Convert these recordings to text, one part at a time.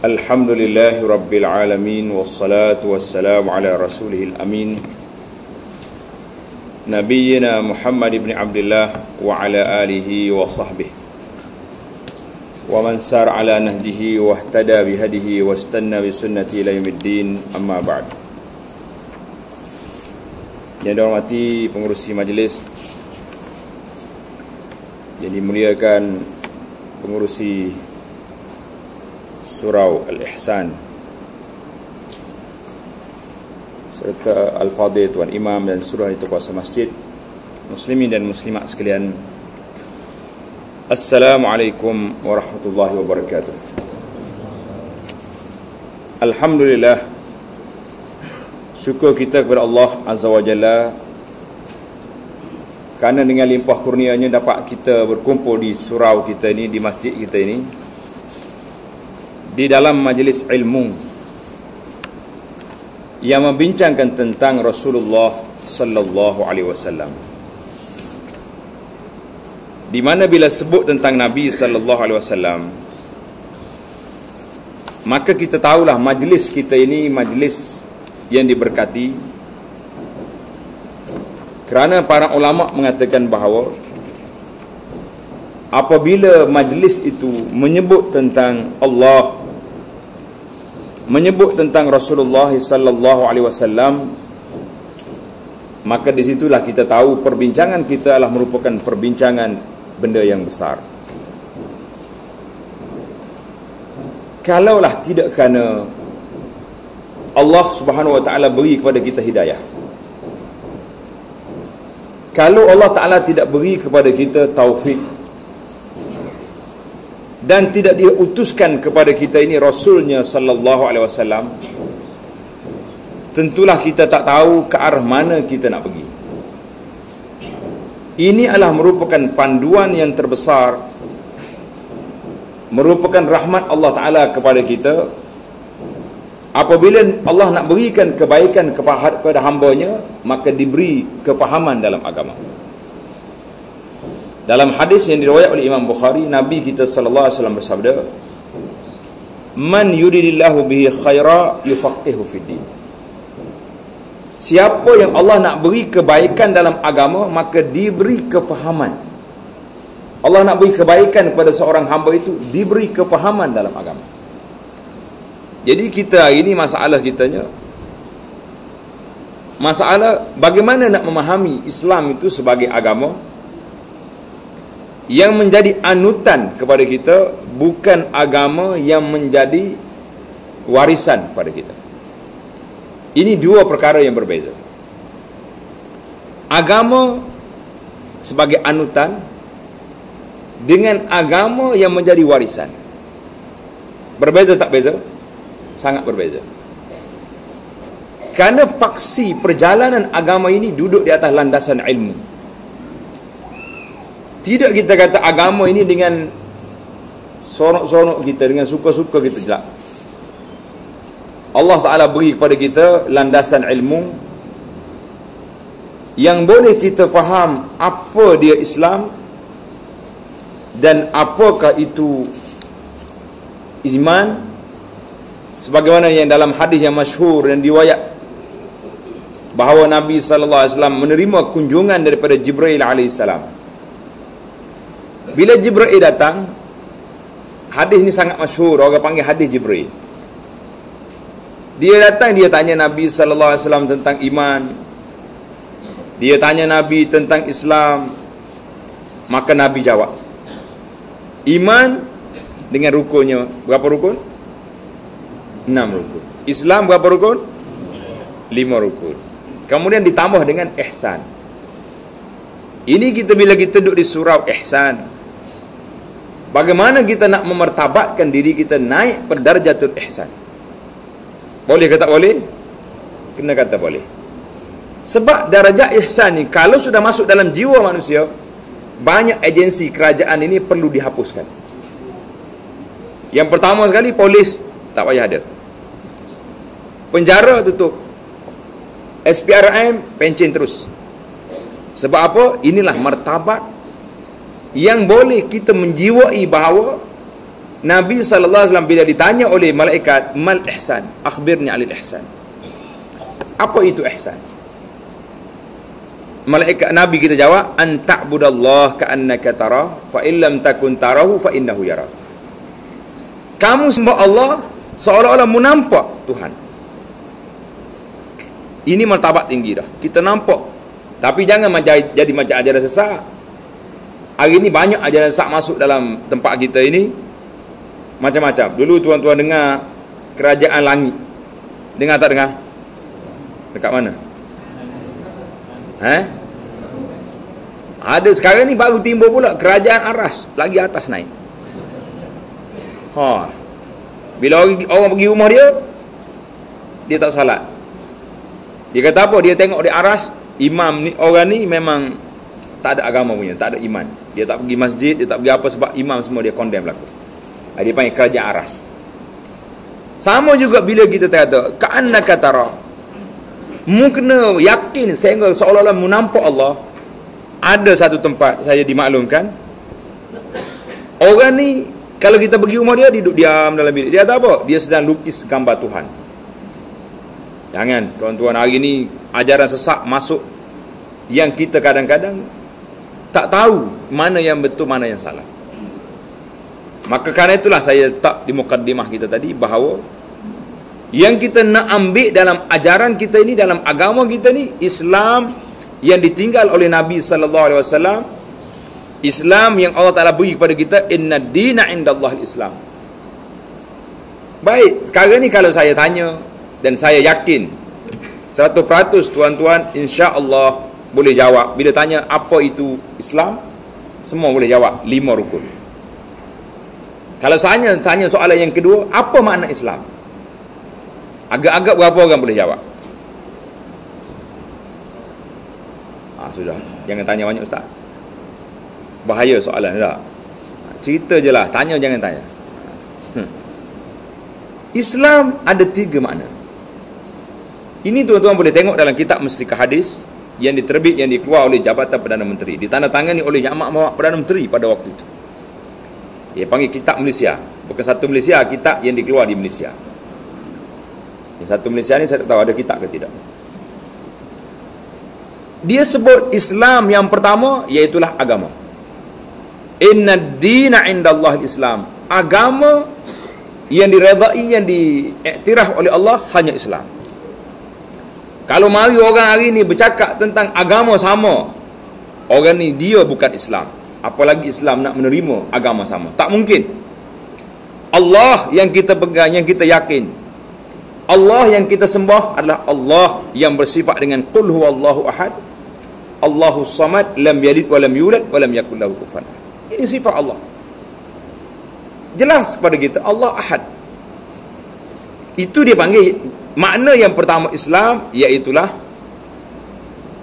Alhamdulillahi Rabbil Alamin. Wassalatu wassalamu ala rasulihil amin Nabiyyina Muhammad ibn Abdullah wa ala alihi wa sahbihi wa man sar ala nahdihi wa ihtada bihadihi wa istanna bi sunnati ila yaumiddin, amma ba'd. Yang dihormati pengurusi majlis, yang dimuliakan pengurusi Surau Al-Ihsan serta Al-Fadhil Tuan Imam dan seluruh ahli kuasa masjid, muslimin dan muslimat sekalian, Assalamualaikum warahmatullahi wabarakatuh. Alhamdulillah, syukur kita kepada Allah Azza wa Jalla kerana dengan limpah kurnianya dapat kita berkumpul di surau kita ini, di masjid kita ini, di dalam majlis ilmu yang membincangkan tentang Rasulullah sallallahu alaihi wasallam, di mana bila sebut tentang Nabi sallallahu alaihi wasallam, maka kita tahulah majlis kita ini majlis yang diberkati, kerana para ulama mengatakan bahawa apabila majlis itu menyebut tentang Allah, menyebut tentang Rasulullah sallallahu alaihi wasallam, maka di situlah kita tahu perbincangan kita adalah merupakan perbincangan benda yang besar. Kalaulah tidak kerana Allah Subhanahu wa taala beri kepada kita hidayah, kalau Allah Ta'ala tidak beri kepada kita taufik dan tidak diutuskan kepada kita ini Rasulnya sallallahu alaihi wasallam, tentulah kita tak tahu ke arah mana kita nak pergi. Ini adalah merupakan panduan yang terbesar, merupakan rahmat Allah Ta'ala kepada kita. Apabila Allah nak berikan kebaikan kepada hambanya, maka diberi kefahaman dalam agama. Dalam hadis yang diriwayatkan oleh Imam Bukhari, Nabi kita sallallahu alaihi wasallam bersabda, "Man yuridillahu bihi khaira yufaqihu fid din." Siapa yang Allah nak beri kebaikan dalam agama, maka diberi kefahaman. Allah nak beri kebaikan kepada seorang hamba itu, diberi kefahaman dalam agama. Jadi kita hari ini masalah kitanya, masalah bagaimana nak memahami Islam itu sebagai agama yang menjadi anutan kepada kita, bukan agama yang menjadi warisan kepada kita. Ini dua perkara yang berbeza. Agama sebagai anutan dengan agama yang menjadi warisan, berbeza tak beza? Sangat berbeza. Kerana paksi perjalanan agama ini duduk di atas landasan ilmu. Tidak kita kata agama ini dengan sonok-sonok kita, dengan suka-suka kita, tidak. Allah Ta'ala beri kepada kita landasan ilmu yang boleh kita faham apa dia Islam dan apakah itu iman, sebagaimana yang dalam hadis yang masyhur dan riwayat bahawa Nabi sallallahu alaihi wasallam menerima kunjungan daripada Jibril alaihi salam. Bila Jibril datang, hadis ni sangat masyhur, orang panggil hadis Jibril. Dia datang, dia tanya Nabi sallallahu alaihi wasallam tentang iman. Dia tanya Nabi tentang Islam. Maka Nabi jawab, iman dengan rukunnya. Berapa rukun? 6 rukun. Islam berapa rukun? 5 rukun. Kemudian ditambah dengan ihsan. Ini kita bila kita duduk di surau ihsan, bagaimana kita nak memartabatkan diri kita naik pada darajatul ihsan. Boleh ke tak boleh? Kena kata boleh. Sebab darajat ihsan ni kalau sudah masuk dalam jiwa manusia, banyak agensi kerajaan ini perlu dihapuskan. Yang pertama sekali, polis tak payah ada, penjara tutup, SPRM pencen terus. Sebab apa? Inilah martabat yang boleh kita menjiwai bahawa Nabi SAW bila ditanya oleh malaikat, mal ihsan, akhbirni alil ihsan. Apa itu ihsan? Malaikat Nabi kita jawab, an ta'budallah ka'annaka tarah, fa illam takun tarahu fa innahu yara. Kamu sembah Allah seolah-olah menampak Tuhan. Ini martabat tinggi dah. Kita nampak. Tapi jangan jadi macam ajaran sesat. Hari ini banyak ajaran sesat masuk dalam tempat kita ini. Macam-macam. Dulu tuan-tuan dengar kerajaan langit. Dengar tak dengar? Dekat mana? Ada sekarang ni baru timbul pula kerajaan aras, lagi atas naik. Bila orang pergi rumah dia tak salat. Dia kata apa? Dia tengok di aras, imam ni, orang ni memang tak ada agama punya, tak ada iman. Dia tak pergi masjid, dia tak pergi apa sebab imam semua dia condemn berlaku. Dia panggil kerajaan aras. Sama juga bila kita kata ka'annaka tara. Mu kena yakin sehingga seolah-olah menampak Allah. Ada satu tempat saya dimaklumkan, orang ni kalau kita pergi rumah dia duduk diam dalam bilik. Dia tak apa? Dia sedang lukis gambar Tuhan. Jangan tuan-tuan, hari ni ajaran sesat masuk yang kita kadang-kadang tak tahu mana yang betul, mana yang salah. Maka kerana itulah saya letak di mukaddimah kita tadi bahawa yang kita nak ambil dalam ajaran kita ini, dalam agama kita ni, Islam yang ditinggal oleh Nabi SAW, Islam yang Allah Ta'ala beri kepada kita, inna dina indallah Islam. Baik, sekarang ni kalau saya tanya, dan saya yakin 100% tuan-tuan insya-Allah boleh jawab. Bila tanya apa itu Islam, semua boleh jawab 5 rukun. Kalau saya tanya soalan yang kedua, apa makna Islam? Agak-agak berapa orang boleh jawab? Sudah, jangan tanya banyak ustaz. Bahaya soalan tak? Cerita je lah, tanya jangan tanya. Islam ada 3 makna. Ini tuan-tuan boleh tengok dalam kitab Mustikah Hadis yang diterbit, yang dikeluar oleh Jabatan Perdana Menteri, ditandatangani oleh Yang Amat Perdana Menteri pada waktu itu. Dia panggil Kitab Malaysia. Bukan satu Malaysia, kitab yang dikeluar di Malaysia. Yang satu Malaysia ni saya tak tahu ada kitab ke tidak. Dia sebut Islam yang pertama iaitulah agama. Inna dina indallah Islam. Agama yang diredai, yang diiktiraf oleh Allah hanya Islam. Kalau mari orang hari ni bercakap tentang agama sama, orang ni dia bukan Islam. Apalagi Islam nak menerima agama sama. Tak mungkin. Allah yang kita pegang, yang kita yakin, Allah yang kita sembah adalah Allah yang bersifat dengan qul huwallahu ahad, Allahus samad, lam yalid wa lam yulad wa lam yakul lahu kufuwan. Ini sifat Allah. Jelas kepada kita Allah ahad. Itu dia panggil makna yang pertama Islam, iaitulah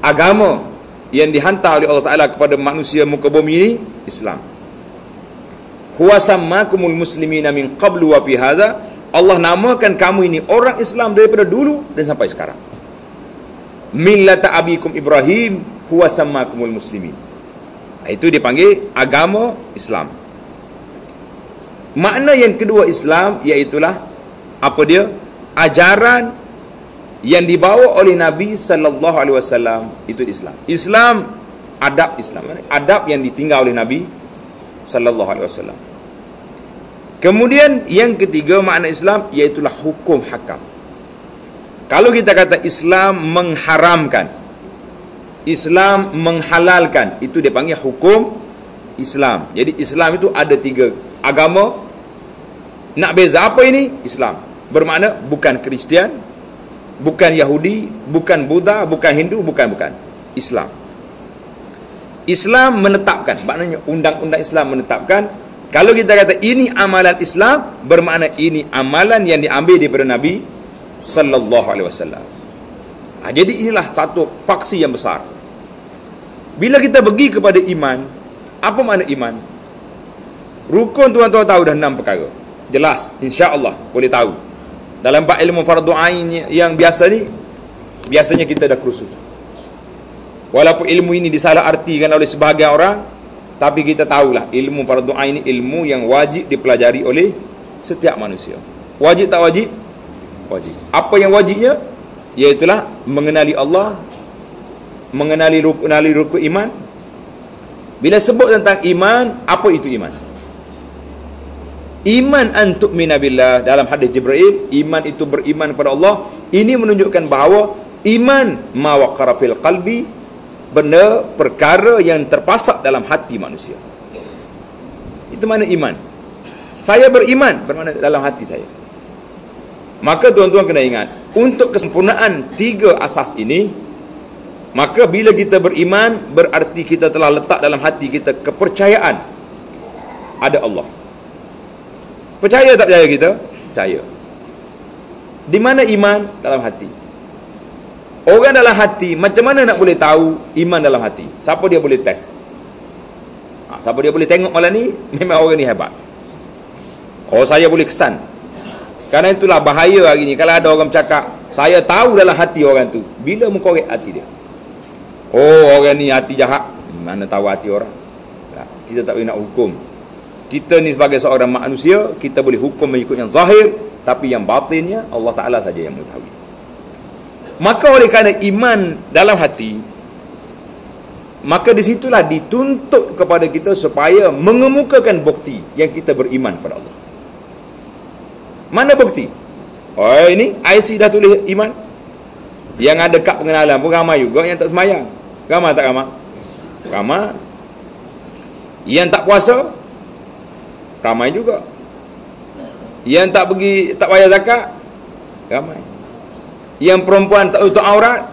agama yang dihantar oleh Allah Ta'ala kepada manusia muka bumi ini, Islam. Huwa sammakumul muslimina min qablu wa fi hadha. Allah namakan kamu ini orang Islam daripada dulu dan sampai sekarang. Millata abikum Ibrahim huwa sammakumul muslimin. Itu dipanggil agama Islam. Makna yang kedua Islam iaitulah apa dia? Ajaran yang dibawa oleh Nabi sallallahu alaihi wasallam, itu Islam. Islam, adab Islam. Adab yang ditinggal oleh Nabi sallallahu alaihi wasallam. Kemudian yang ketiga makna Islam iaitulah hukum hakam. Kalau kita kata Islam mengharamkan, Islam menghalalkan, itu dia panggil hukum Islam. Jadi Islam itu ada 3 agama. Nak beza apa ini? Islam bermakna bukan Kristian, bukan Yahudi, bukan Buddha, bukan Hindu, bukan Islam. Islam menetapkan, maknanya undang-undang Islam menetapkan. Kalau kita kata ini amalan Islam, bermakna ini amalan yang diambil daripada Nabi sallallahu alaihi wasallam. Jadi inilah satu faksi yang besar. Bila kita pergi kepada iman, apa makna iman? Rukun tuan-tuan tahu dah 6 perkara. Jelas, insya-Allah boleh tahu. Dalam bab ilmu fardu ain yang biasa ni, biasanya kita dah kursus. Walaupun ilmu ini disalah artikan oleh sebahagian orang, Tapi kita tahulah ilmu fardu ain ini ilmu yang wajib dipelajari oleh setiap manusia. Wajib tak wajib? Wajib. Apa yang wajibnya? Iaitulah mengenali Allah, mengenali rukun iman. Bila sebut tentang iman, apa itu iman? Iman an tu'mina billah, dalam hadis Jibril, iman itu beriman kepada Allah. Ini menunjukkan bahawa iman ma waqara fil qalbi, benda perkara yang terpasak dalam hati manusia. Itu mana iman. Saya beriman bermakna dalam hati saya. Maka tuan-tuan kena ingat, untuk kesempurnaan 3 asas ini, maka bila kita beriman, berarti kita telah letak dalam hati kita kepercayaan ada Allah. Percaya tak percaya kita? Percaya. Di mana iman? Dalam hati. Orang dalam hati, macam mana nak boleh tahu iman dalam hati? Siapa dia boleh test? Siapa dia boleh tengok malam ni? Memang orang ni hebat. Oh, saya boleh kesan. Karena itulah bahaya hari ni. Kalau ada orang bercakap, saya tahu dalam hati orang tu. Bila mengkorek hati dia? Oh, orang ni hati jahat. Mana tahu hati orang? Kita tak boleh nak hukum. Kita ni sebagai seorang manusia, kita boleh hukum mengikut yang zahir, tapi yang batinnya Allah Ta'ala saja yang mengetahui. Maka oleh kerana iman dalam hati, maka disitulah dituntut kepada kita supaya mengemukakan bukti yang kita beriman pada Allah. Mana bukti? Oh, ini IC dah tulis iman. Yang ada kad pengenalan pun ramai juga yang tak semayang. Ramai tak ramai? Ramai. Yang tak puasa, ramai juga. Yang tak pergi, tak bayar zakat, ramai. Yang perempuan tak tutup aurat,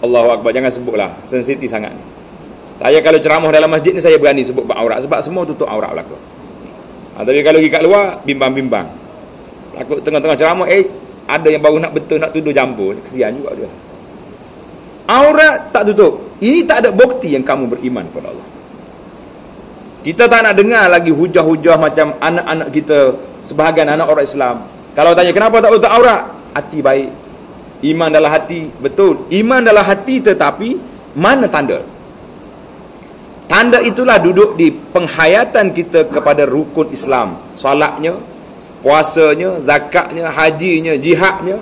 Allahu Akbar, jangan sebutlah, sensitif sangat. Saya kalau ceramah dalam masjid ni, saya berani sebut bab aurat, sebab semua tutup aurat belaka. Tapi kalau pergi kat luar, bimbang-bimbang. Takut tengah-tengah ceramah, ada yang baru nak betul, nak tuduh campur, kesian juga dia. Aurat tak tutup. Ini tak ada bukti yang kamu beriman kepada Allah. Kita tak nak dengar lagi hujah-hujah macam anak-anak kita, sebahagian anak orang Islam. Kalau tanya kenapa tak tutup aurat? Hati baik. Iman dalam hati. Betul. Iman dalam hati, tetapi mana tanda? Tanda itulah duduk di penghayatan kita kepada rukun Islam. Salatnya, puasanya, zakatnya, hajinya, jihadnya,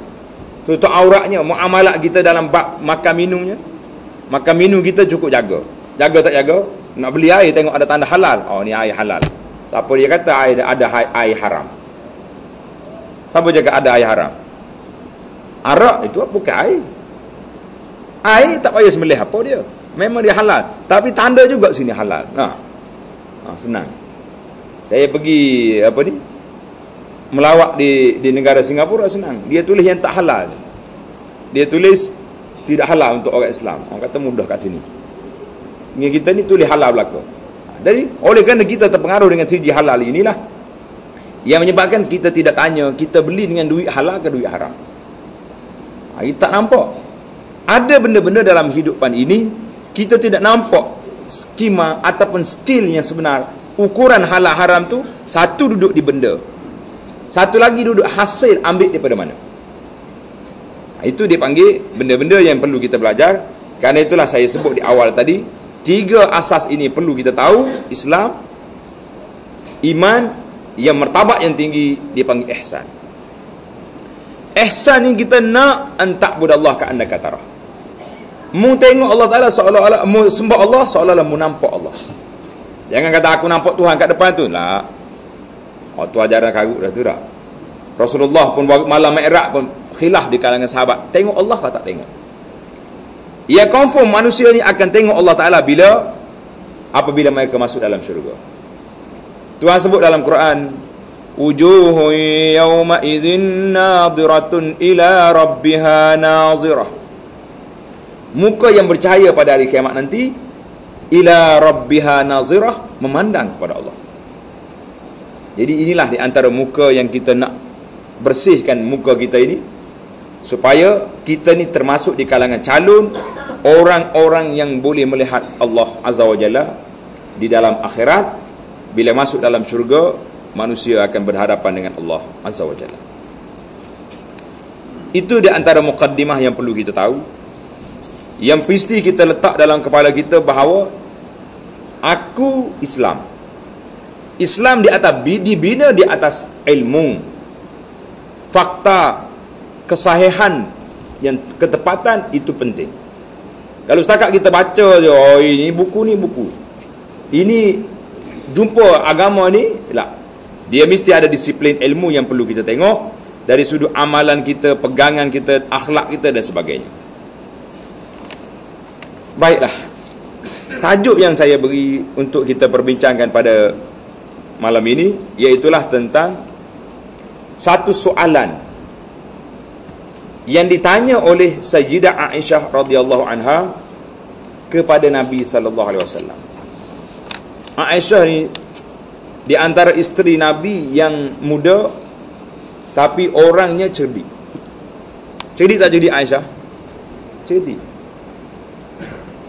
tutup auratnya, muamalat kita dalam bab makan minumnya. Makan minum kita cukup jaga. Jaga tak jaga? Nak beli air, tengok ada tanda halal. Oh, ni air halal. Siapa dia kata ada air haram? Siapa jaga ada air haram? Arak itu bukan air. Air tak payah sembelih apa dia. Memang dia halal. Tapi tanda juga sini halal. Senang. Saya pergi melawat di negara Singapura, senang. Dia tulis yang tak halal. Dia tulis tidak halal untuk orang Islam. Orang kata mudah kat sini. Kita ni tulis halal belaka. Jadi oleh kerana kita terpengaruh dengan 3G halal inilah yang menyebabkan kita tidak tanya kita beli dengan duit halal ke duit haram. Kita tak nampak. Ada benda-benda dalam hidupan ini kita tidak nampak skema ataupun skill yang sebenar. Ukuran halal haram tu, satu duduk di benda, satu lagi duduk hasil ambil daripada mana. Itu dipanggil benda-benda yang perlu kita belajar. Kerana itulah saya sebut di awal tadi, 3 asas ini perlu kita tahu. Islam, iman, yang martabat yang tinggi dipanggil ihsan. Ihsan ni kita nak anta'budallah ka'annaka tarah. Mu tengok Allah Ta'ala seolah-olah, mu sembah Allah seolah-olah mu nampak Allah. Jangan kata aku nampak Tuhan kat depan tu lah. Tu ajaran karut dah tu dah. Rasulullah pun malam Mi'raj pun khilaf di kalangan sahabat, tengok Allah atau tak tengok. Ia confirm manusia ni akan tengok Allah Ta'ala apabila mereka masuk dalam syurga. Tuhan sebut dalam Quran, wujuhun yawma idzin nadhiratun ila rabbiha nadhirah. Muka yang bercahaya pada hari kiamat nanti, ila rabbiha nadhirah, memandang kepada Allah. Jadi inilah di antara muka yang kita nak bersihkan muka kita ini, supaya kita ni termasuk di kalangan calon orang-orang yang boleh melihat Allah Azza wa Jalla di dalam akhirat. Bila masuk dalam syurga, manusia akan berhadapan dengan Allah Azza wa Jalla. Itu di antara muqaddimah yang perlu kita tahu, yang mesti kita letak dalam kepala kita bahawa Aku Islam. Islam dibina di atas ilmu, fakta, kesahihan, yang ketepatan itu penting. Kalau setakat kita baca je, oh ini buku, ini jumpa agama ni, tak. Dia mesti ada disiplin ilmu yang perlu kita tengok dari sudut amalan kita, pegangan kita, akhlak kita dan sebagainya. Baiklah, tajuk yang saya beri untuk kita perbincangkan pada malam ini iaitulah tentang satu soalan yang ditanya oleh Sayyidah Aisyah radhiyallahu anha kepada Nabi sallallahu alaihi wasallam. Aisyah ni di antara isteri Nabi yang muda tapi orangnya cerdik. Cerdik tak cerdik Aisyah? Cerdik.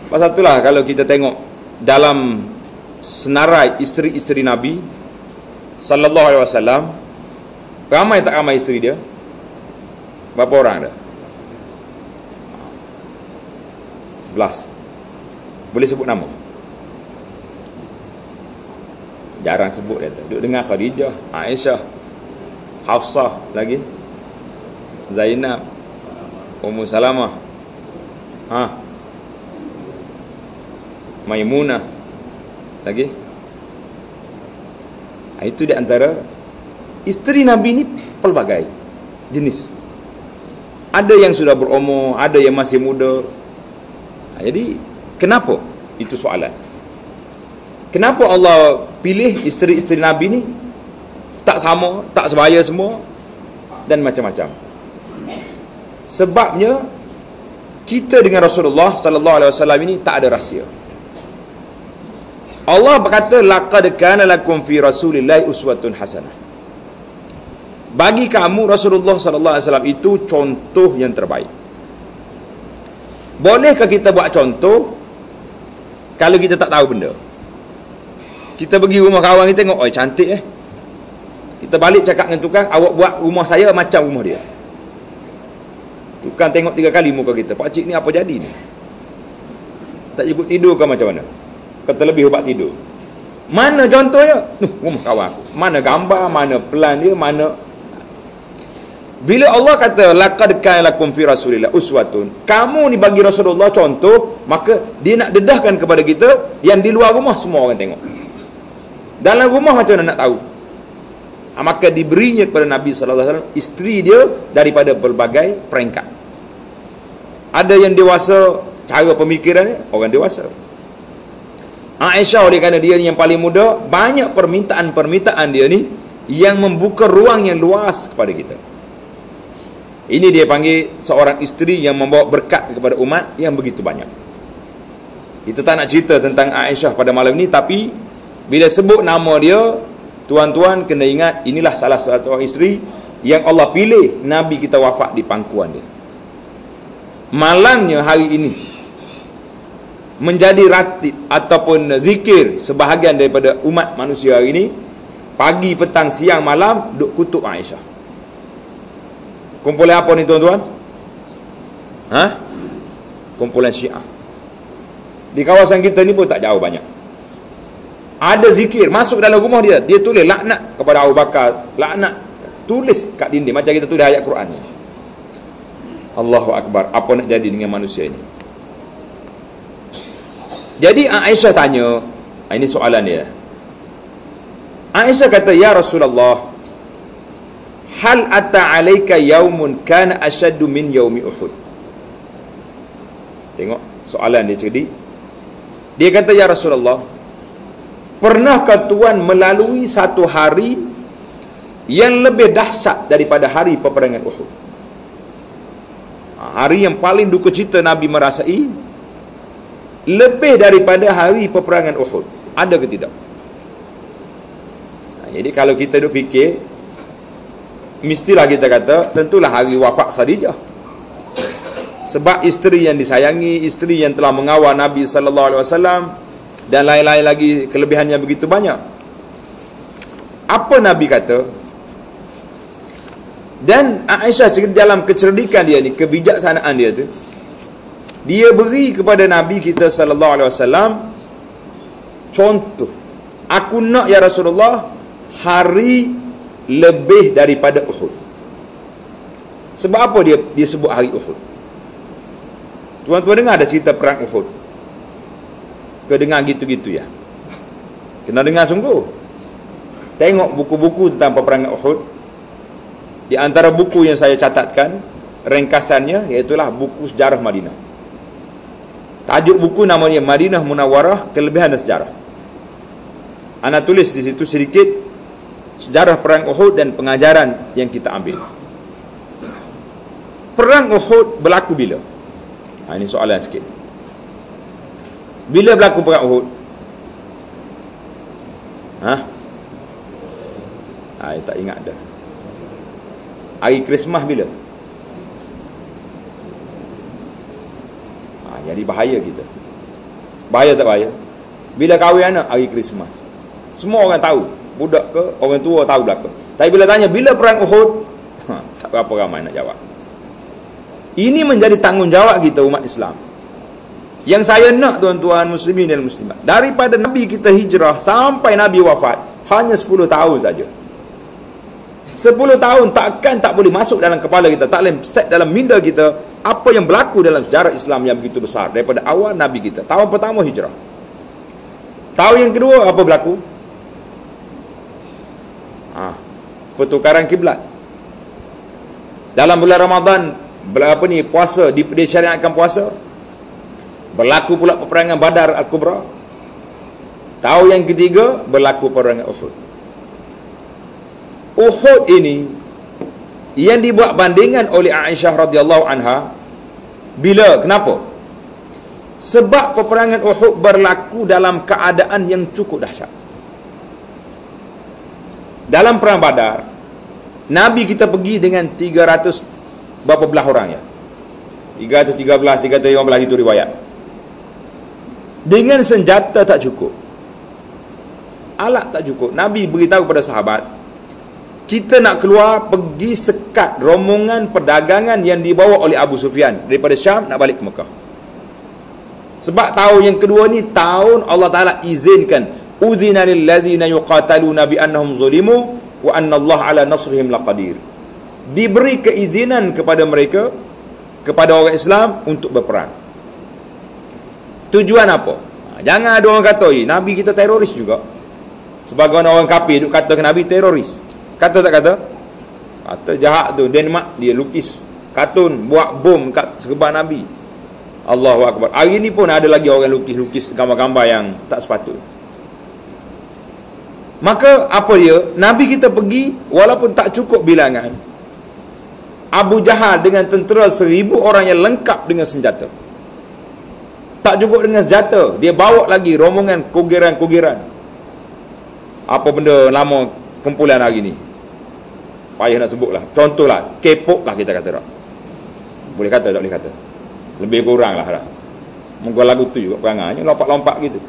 Pasal itulah kalau kita tengok dalam senarai isteri-isteri Nabi sallallahu alaihi wasallam, ramai tak ramai isteri dia? Berapa orang dah? 11. Boleh sebut nama? Jarang sebut dia tu. Duk dengar Khadijah, Aisyah, Hafsah lagi, Zainab, Ummu Salamah, Maimunah lagi. Itu di antara isteri Nabi ni pelbagai jenis. Ada yang sudah berumur, ada yang masih muda. Jadi kenapa? Itu soalan. Kenapa Allah pilih isteri-isteri Nabi ni tak sama, tak sebaya semua dan macam-macam? Sebabnya kita dengan Rasulullah sallallahu alaihi wasallam ini tak ada rahsia. Allah berkata laqad kana lakum fi rasulillahi uswatun hasanah. Bagi kamu Rasulullah sallallahu alaihi wasallam itu contoh yang terbaik. Bolehkah kita buat contoh kalau kita tak tahu benda? Kita pergi rumah kawan kita tengok, oi cantik Kita balik cakap dengan tukang, awak buat rumah saya macam rumah dia. Tukang tengok 3 kali muka kita, pak cik ni apa jadi ni? Tak cukup tidur ke macam mana? Kata lebih ubat tidur. Mana contohnya? Rumah kawan aku. Mana gambar, mana plan dia, mana. Bila Allah kata laqad kana lakum fi rasulillah uswatun, kamu ni bagi Rasulullah contoh, maka dia nak dedahkan kepada kita yang di luar rumah semua orang tengok. Dalam rumah macam mana nak tahu? Maka diberinya kepada Nabi sallallahu alaihi wasallam isteri dia daripada pelbagai peringkat. Ada yang dewasa, cara pemikirannya orang dewasa. Aisyah oleh kerana dia ni yang paling muda, banyak permintaan dia ni yang membuka ruang yang luas kepada kita. Ini dia panggil seorang isteri yang membawa berkat kepada umat yang begitu banyak. Kita tak nak cerita tentang Aisyah pada malam ni, tapi bila sebut nama dia, tuan-tuan kena ingat inilah salah satu orang isteri yang Allah pilih Nabi kita wafat di pangkuan dia. Malangnya hari ini menjadi ratib ataupun zikir sebahagian daripada umat manusia hari ini, pagi, petang, siang, malam duk kutub Aisyah. Kumpulan apa ni tuan-tuan? Kumpulan Syiah. Di kawasan kita ni pun tak jauh banyak. Ada zikir masuk dalam rumah dia, dia tulis laknat kepada Abu Bakar, laknat tulis kat dinding macam kita tulis ayat Quran ni. Allahu Akbar, apa nak jadi dengan manusia ini? Jadi Aisyah tanya, ini soalan dia. Aisyah kata, ya Rasulullah, hal ata alaika yaumun kana ashaddu min yaumi Uhud. Tengok soalan dia cerdik. Dia kata, ya Rasulullah, pernahkah Tuan melalui satu hari yang lebih dahsyat daripada hari peperangan Uhud? Hari yang paling duka cita Nabi merasai lebih daripada hari peperangan Uhud. Ada ke tidak? Jadi kalau kita duk fikir, mestilah kita kata tentulah hari wafat Khadijah. Sebab isteri yang disayangi, isteri yang telah mengawal Nabi sallallahu alaihi wasallam dan lain-lain lagi kelebihannya begitu banyak. Apa Nabi kata? Dan Aisyah dalam kecerdikan dia ni, kebijaksanaan dia tu, dia beri kepada Nabi kita sallallahu alaihi wasallam contoh, aku nak ya Rasulullah hari lebih daripada Uhud. Sebab apa dia sebut hari Uhud? Tuan-tuan dengar ada cerita perang Uhud? Ke dengar gitu-gitu ya? Kena dengar sungguh. Tengok buku-buku tentang peperangan Uhud. Di antara buku yang saya catatkan, ringkasannya iaitulah buku sejarah Madinah. Tajuk buku namanya Madinah Munawwarah, Kelebihan dan Sejarah. Ana tulis di situ sedikit sejarah perang Uhud dan pengajaran yang kita ambil. Perang Uhud berlaku bila? Ini soalan sikit. Bila berlaku perang Uhud? Saya tak ingat dah. Hari Krismas bila? Jadi bahaya kita. Bahaya tak bahaya? Bila kahwin anak, hari Krismas. Semua orang tahu. Budak ke, orang tua tahu belaka. Tapi bila tanya, bila perang Uhud? Tak berapa ramai nak jawab. Ini menjadi tanggungjawab kita umat Islam. Yang saya nak tuan-tuan muslimin dan muslimat, daripada Nabi kita hijrah sampai Nabi wafat, hanya 10 tahun saja. 10 tahun tak boleh masuk dalam kepala kita, tak boleh set dalam minda kita apa yang berlaku dalam sejarah Islam yang begitu besar daripada awal Nabi kita. Tahun pertama hijrah. Tahun yang kedua apa berlaku? Pertukaran kiblat. Dalam bulan Ramadan puasa, disyariatkan puasa. Berlaku pula peperangan Badar Al-Kubra. Tahun yang ketiga berlaku peperangan Uhud. Uhud ini yang dibuat bandingan oleh Aisyah radhiyallahu anha. Bila? Kenapa? Sebab peperangan Uhud berlaku dalam keadaan yang cukup dahsyat. Dalam perang Badar, Nabi kita pergi dengan 300 berapa belah orang ya? 313, 315 itu riwayat. Dengan senjata tak cukup, alat tak cukup. Nabi beritahu kepada sahabat, kita nak keluar pergi sekat rombongan perdagangan yang dibawa oleh Abu Sufyan daripada Syam nak balik ke Mekah. Sebab tahun yang kedua ni tahun Allah Ta'ala izinkan, uzina lil ladzina yuqataluna bi annahum zulimu wa anna Allah ala nasrihim laqadir. Diberi keizinan kepada mereka, kepada orang Islam untuk berperang. Tujuan apa? Jangan ada orang kata, Nabi kita teroris juga. Sebagai orang kafir duk kata ke Nabi teroris. Kata tak kata? Kata jahat tu. Denmark dia lukis kartun, buat bom kat sekeban Nabi. Allahu Akbar. Hari ni pun ada lagi orang lukis-lukis gambar-gambar yang tak sepatut. Maka apa dia? Nabi kita pergi walaupun tak cukup bilangan. Abu Jahal dengan tentera 1000 orang yang lengkap dengan senjata. Tak cukup dengan senjata, dia bawa lagi rombongan kugiran-kugiran. Apa benda lama kumpulan hari ni? Payah nak sebutlah. Contohlah, K-pop lah kita kata tak? Boleh kata tak boleh kata? Lebih kurang lah. Mungkin lagu tu juga perangannya, lompat-lompat gitu.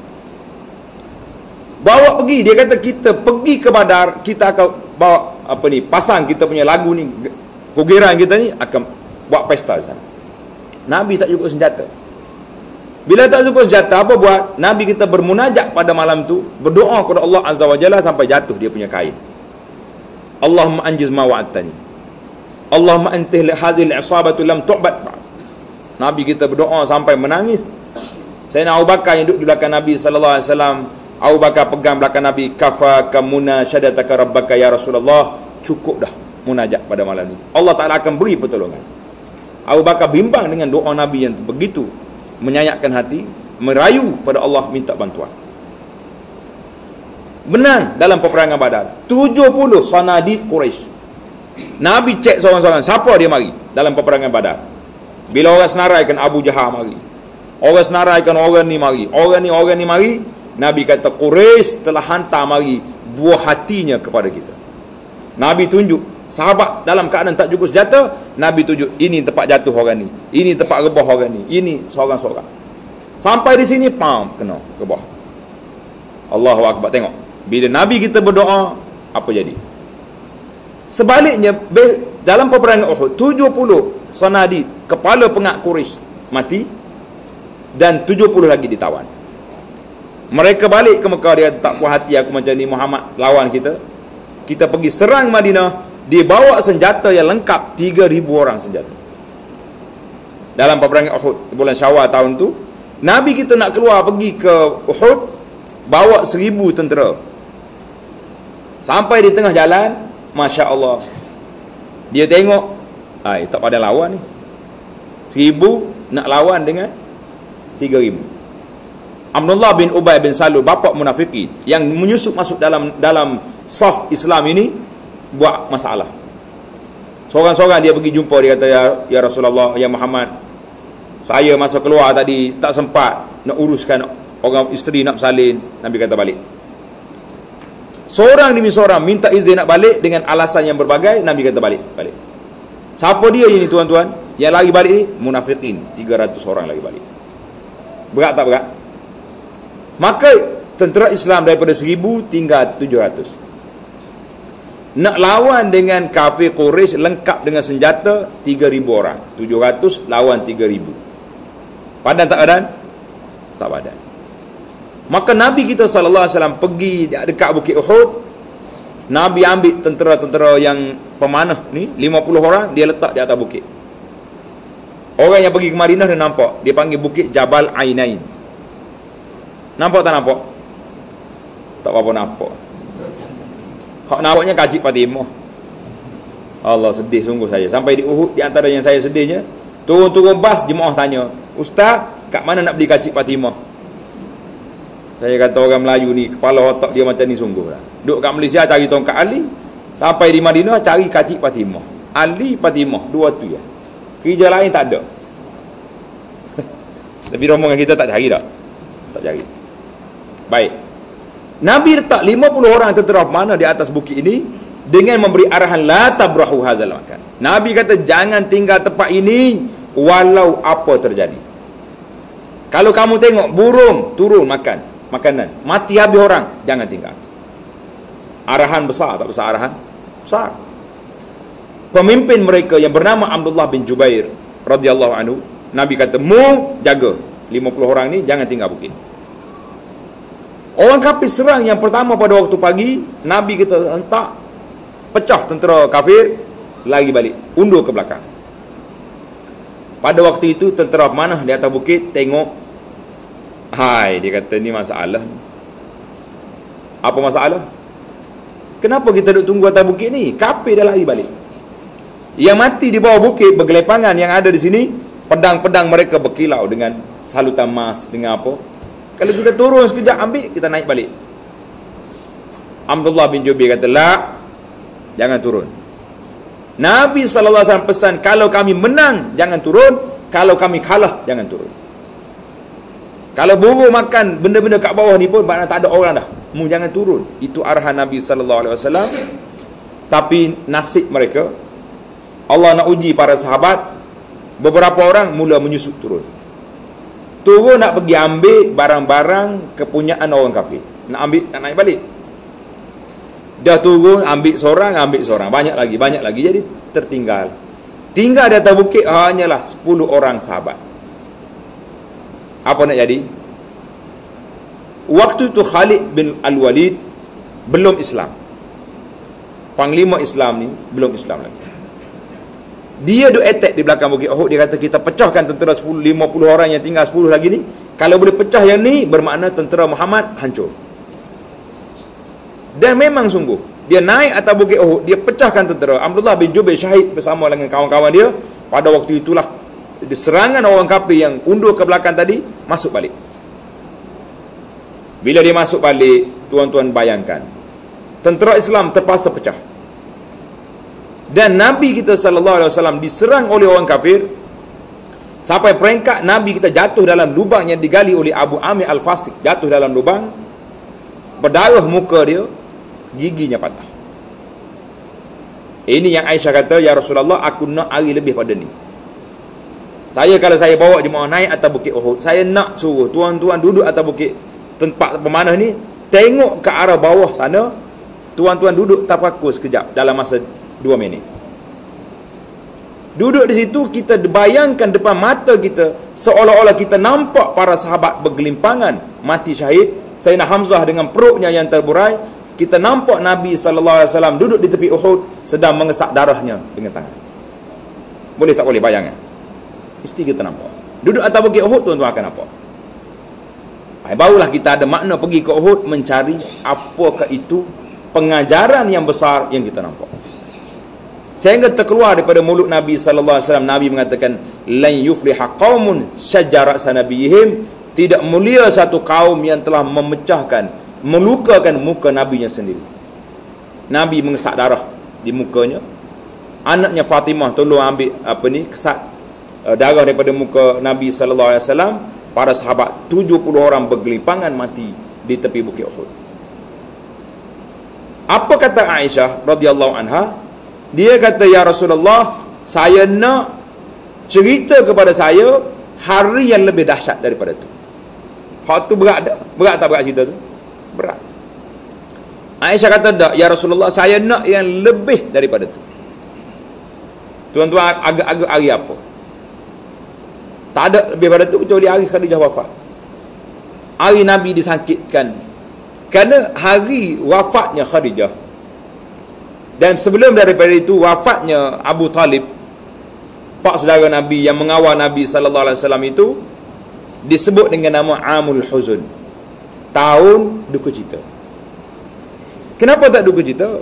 Bawa pergi, dia kata kita pergi ke Badar, kita akan bawa pasang kita punya lagu ni, kugiran kita ni akan buat pesta di sana. Nabi tak cukup senjata. Bila tak cukup senjata, apa buat? Nabi kita bermunajat pada malam tu, berdoa kepada Allah Azza wa Jalla sampai jatuh dia punya kain. Allahumma anjiz ma wa'adtani. Allahumma antih li hadhihi al-isabatu lam tu'bad ba'd. Nabi kita berdoa sampai menangis. Sayyidina Abu Bakar yang duduk di belakang Nabi sallallahu alaihi wasallam, Abu Bakar pegang belakang Nabi, kafaka munasyadataka rabbaka ya Rasulullah, cukup dah munajat pada malam ni. Allah Taala akan beri pertolongan. Abu Bakar bimbang dengan doa Nabi yang begitu menyayatkan hati, merayu pada Allah minta bantuan. Menang dalam peperangan Badar. 70 sanadid Quraisy. Nabi cek seorang-seorang, siapa dia mari dalam peperangan Badar. Bila orang senaraikan Abu Jahal mari, orang senaraikan orang ni mari, orang ni mari, Nabi kata Quraisy telah hantar mari buah hatinya kepada kita. Nabi tunjuk sahabat dalam keadaan tak cukup senjata, Nabi tunjuk ini tempat jatuh orang ni, ini tempat rebah orang ni, ini seorang-seorang. Sampai di sini kena rebah. Allahu Akbar. Tengok, bila Nabi kita berdoa, apa jadi? Sebaliknya, dalam peperangan Uhud, 70 sanadid kepala pengak Quraisy mati dan 70 lagi ditawan. Mereka balik ke Mekah, dia tak puas hati aku macam ni, Muhammad lawan kita. Kita pergi serang Madinah, dia bawa senjata yang lengkap, 3,000 orang senjata. Dalam peperangan Uhud bulan Syawal tahun tu, Nabi kita nak keluar pergi ke Uhud, bawa 1,000 tentera. Sampai di tengah jalan, Masya Allah, dia tengok, tak pada lawan ni. 1,000 nak lawan dengan 3,000. Abdullah bin Ubay bin Salul, bapa munafikin yang menyusup masuk dalam saf Islam ini, buat masalah. Seorang-seorang dia pergi jumpa, dia kata, ya Rasulullah, ya Muhammad, saya masa keluar tadi tak sempat nak uruskan orang isteri nak bersalin. Nabi kata balik. Seorang demi seorang minta izin nak balik dengan alasan yang berbagai. Nabi kata balik. Siapa dia ini tuan-tuan? Yang lagi balik ni munafikin, 300 orang lagi balik. Berat tak berat? Maka tentera Islam daripada 1,000 tinggal 700. Nak lawan dengan kafir Quraisy lengkap dengan senjata 3,000 orang. 700 lawan 3,000. Padan tak padan? Tak padan. Maka Nabi kita SAW pergi dekat Bukit Uhud. Nabi ambil tentera-tentera yang pemanah ni, 50 orang, dia letak di atas bukit. Orang yang pergi ke Madinah dia nampak, dia panggil bukit Jabal Ainain. Nampak tak nampak? Tak apa-apa nampak. Hak nampaknya Kacik Fatimah. Allah, sedih sungguh saya. Sampai di Uhud, di antara yang saya sedihnya, turun-turun bas, jemaah tanya, Ustaz, kat mana nak beli Kacik Fatimah? Saya kata orang Melayu ni, kepala otak dia macam ni sungguh lah. Duduk kat Malaysia cari tongkat Ali, sampai di Madinah cari Kacik Fatimah. Ali, Fatimah, dua tu ya. Kerja lain tak ada. Tapi rombongan kita tak cari tak? Tak cari. Baik. Nabi letak 50 orang tentera mana di atas bukit ini dengan memberi arahan la tabrahu hazal makan. Nabi kata jangan tinggal tempat ini walau apa terjadi. Kalau kamu tengok burung turun makan makanan, mati habis orang, jangan tinggal. Arahan besar tak besar arahan? Besar. Pemimpin mereka yang bernama Abdullah bin Jubair radhiyallahu anhu, Nabi kata mu jaga 50 orang ni, jangan tinggal bukit. Orang kafir serang yang pertama pada waktu pagi, Nabi kita hentak pecah tentera kafir, lari balik, undur ke belakang. Pada waktu itu tentera pemanah di atas bukit tengok, dia kata ni masalah. Apa masalah? Kenapa kita duduk tunggu atas bukit ni? Kafir dah lari balik. Yang mati di bawah bukit bergelepangan yang ada di sini, pedang-pedang mereka berkilau dengan salutan emas, dengan apa. Kalau kita turun sekejap ambil, kita naik balik. Abdullah bin Jubair kata, la, jangan turun. Nabi SAW pesan, kalau kami menang, jangan turun. Kalau kami kalah, jangan turun. Kalau burung makan benda-benda kat bawah ni pun, maknanya tak ada orang dah. Mu jangan turun. Itu arahan Nabi SAW. Tapi nasib mereka, Allah nak uji para sahabat, beberapa orang mula menyusup turun. Turun nak pergi ambil barang-barang kepunyaan orang kafir. Nak ambil, nak naik balik. Dah turun, ambil seorang, banyak lagi. Jadi tertinggal. Tinggal di atas bukit hanyalah 10 orang sahabat. Apa nak jadi? Waktu itu Khalid bin Al-Walid belum Islam. Panglima Islam ni belum Islam lagi. Dia duk attack di belakang bukit Uhud. Dia kata kita pecahkan tentera 50 orang yang tinggal 10 lagi ni. Kalau boleh pecah yang ni, bermakna tentera Muhammad hancur. Dan memang sungguh, dia naik atas bukit Uhud, dia pecahkan tentera. Abdullah bin Jubair syahid bersama dengan kawan-kawan dia. Pada waktu itulah serangan orang kafir yang undur ke belakang tadi masuk balik. Bila dia masuk balik, tuan-tuan bayangkan, tentera Islam terpaksa pecah. Dan Nabi kita SAW diserang oleh orang kafir sampai peringkat Nabi kita jatuh dalam lubang yang digali oleh Abu Amir Al-Fasiq. Jatuh dalam lubang, berdarah muka dia, giginya patah. Ini yang Aisyah kata, ya Rasulullah, aku nak hari lebih pada ni. Kalau saya bawa jemaah naik atas bukit Uhud, saya nak suruh tuan-tuan duduk atas bukit tempat pemanah ni, tengok ke arah bawah sana, tuan-tuan duduk tafakur sekejap dalam masa 2 minit. Duduk di situ, kita bayangkan depan mata kita, seolah-olah kita nampak para sahabat bergelimpangan mati syahid Sayyidina Hamzah dengan perutnya yang terburai, kita nampak Nabi SAW duduk di tepi Uhud sedang mengesak darahnya dengan tangan. Boleh tak boleh bayangkan? Mesti kita nampak. Duduk atas bukit Uhud, tuan-tuan akan nampak. Barulah kita ada makna pergi ke Uhud, mencari apakah itu pengajaran yang besar yang kita nampak. Sehingga terkeluar daripada mulut Nabi SAW, Nabi mengatakan, lan yufliha qaumun syajara sanabihim, tidak mulia satu kaum yang telah memecahkan, melukakan muka nabinya sendiri. Nabi mengesak darah di mukanya. Anaknya Fatimah tolong ambil kesat darah daripada muka Nabi SAW. Para sahabat 70 orang bergelimpangan mati di tepi bukit Uhud. Apa kata Aisyah radhiyallahu anha? Dia kata, ya Rasulullah, saya nak cerita kepada saya hari yang lebih dahsyat daripada itu. Hak tu berat tak? Berat tak berat cerita tu? Berat. Aisyah kata, tak, ya Rasulullah, saya nak yang lebih daripada itu. Tuan-tuan, agak-agak hari apa? Tak ada lebih daripada itu kecuali hari Khadijah wafat. Hari Nabi disakitkan kerana hari wafatnya Khadijah. Dan sebelum daripada itu wafatnya Abu Talib, pak saudara Nabi yang mengawal Nabi SAW itu, disebut dengan nama Amul Huzun, tahun duka cita. Kenapa tak duka cita?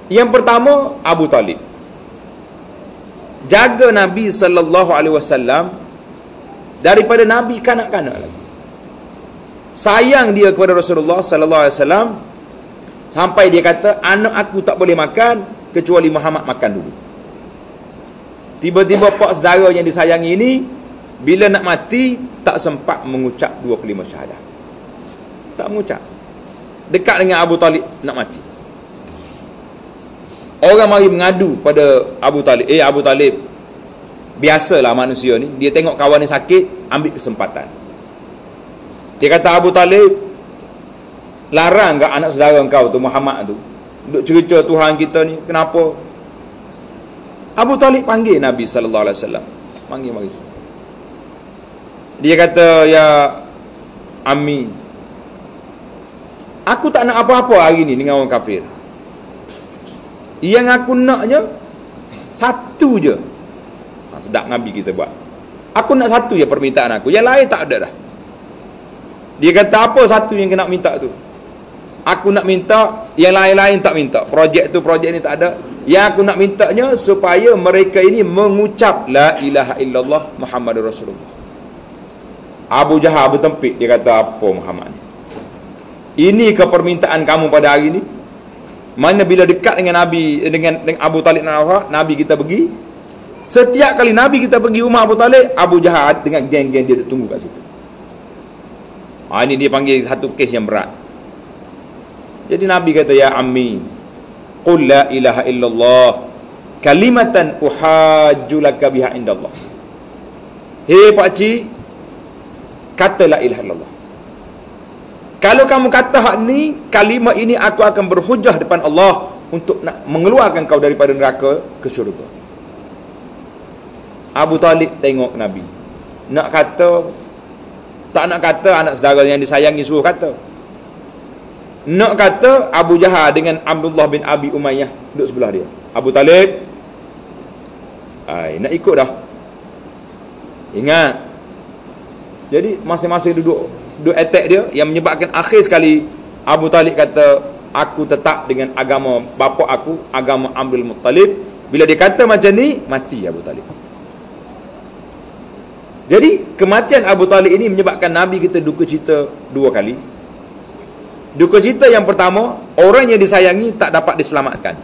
Yang pertama, Abu Talib jaga Nabi SAW daripada Nabi kanak-kanak lagi. Sayang dia kepada Rasulullah SAW sampai dia kata, anak aku tak boleh makan kecuali Muhammad makan dulu. Tiba-tiba pak saudara yang disayangi ini bila nak mati tak sempat mengucap 2 kalimah syahadah. Tak mengucap. Dekat dengan Abu Talib nak mati. Orang mari mengadu pada Abu Talib. Abu Talib, biasalah manusia ni, dia tengok kawan ni sakit, ambil kesempatan. Dia kata, Abu Talib, larang ke anak saudara kau tu, Muhammad tu, duk cerita Tuhan kita ni, kenapa? Abu Talib panggil Nabi SAW. Panggil mari. Dia kata, ya Ammi, aku tak nak apa-apa hari ni dengan orang kafir. Yang aku naknya satu je. Sedap Nabi kita buat. Aku nak satu je permintaan aku. Yang lain tak ada dah. Dia kata, apa satu yang kena minta tu? Aku nak minta, yang lain-lain tak minta. Projek tu, projek ni tak ada. Yang aku nak mintanya supaya mereka ini mengucap La ilaha illallah Muhammadur Rasulullah. Abu Jahal bertempik. Dia kata, apa Muhammad ni? Ini ke permintaan kamu pada hari ni? Mana bila dekat dengan Nabi, dengan Abu Talib dan Awha, Nabi kita pergi, setiap kali Nabi kita pergi rumah Abu Talib, Abu Jahal dengan geng-geng dia tunggu kat situ. Ini dia panggil satu kes yang berat. Jadi Nabi kata, ya Ammi, qul la ilaha illallah kalimatan uhajju laka biha indallah. Hei pakcik, kata la ilaha illallah. Kalau kamu kata hak ni, kalimah ini aku akan berhujah depan Allah untuk nak mengeluarkan kau daripada neraka ke syurga. Abu Talib tengok Nabi. Nak kata, tak nak kata, anak saudara yang disayangi suruh kata. Nak kata, Abu Jahal dengan Abdullah bin Abi Umayyah duduk sebelah dia. Abu Talib, nak ikut dah. Ingat. Jadi masing-masing duduk attack dia, yang menyebabkan akhir sekali Abu Talib kata, aku tetap dengan agama bapa aku, agama Abdul Muttalib. Bila dia kata macam ni, mati Abu Talib. Jadi kematian Abu Talib ini menyebabkan Nabi kita duka cita 2 kali. Duka cita yang pertama, orang yang disayangi tak dapat diselamatkan.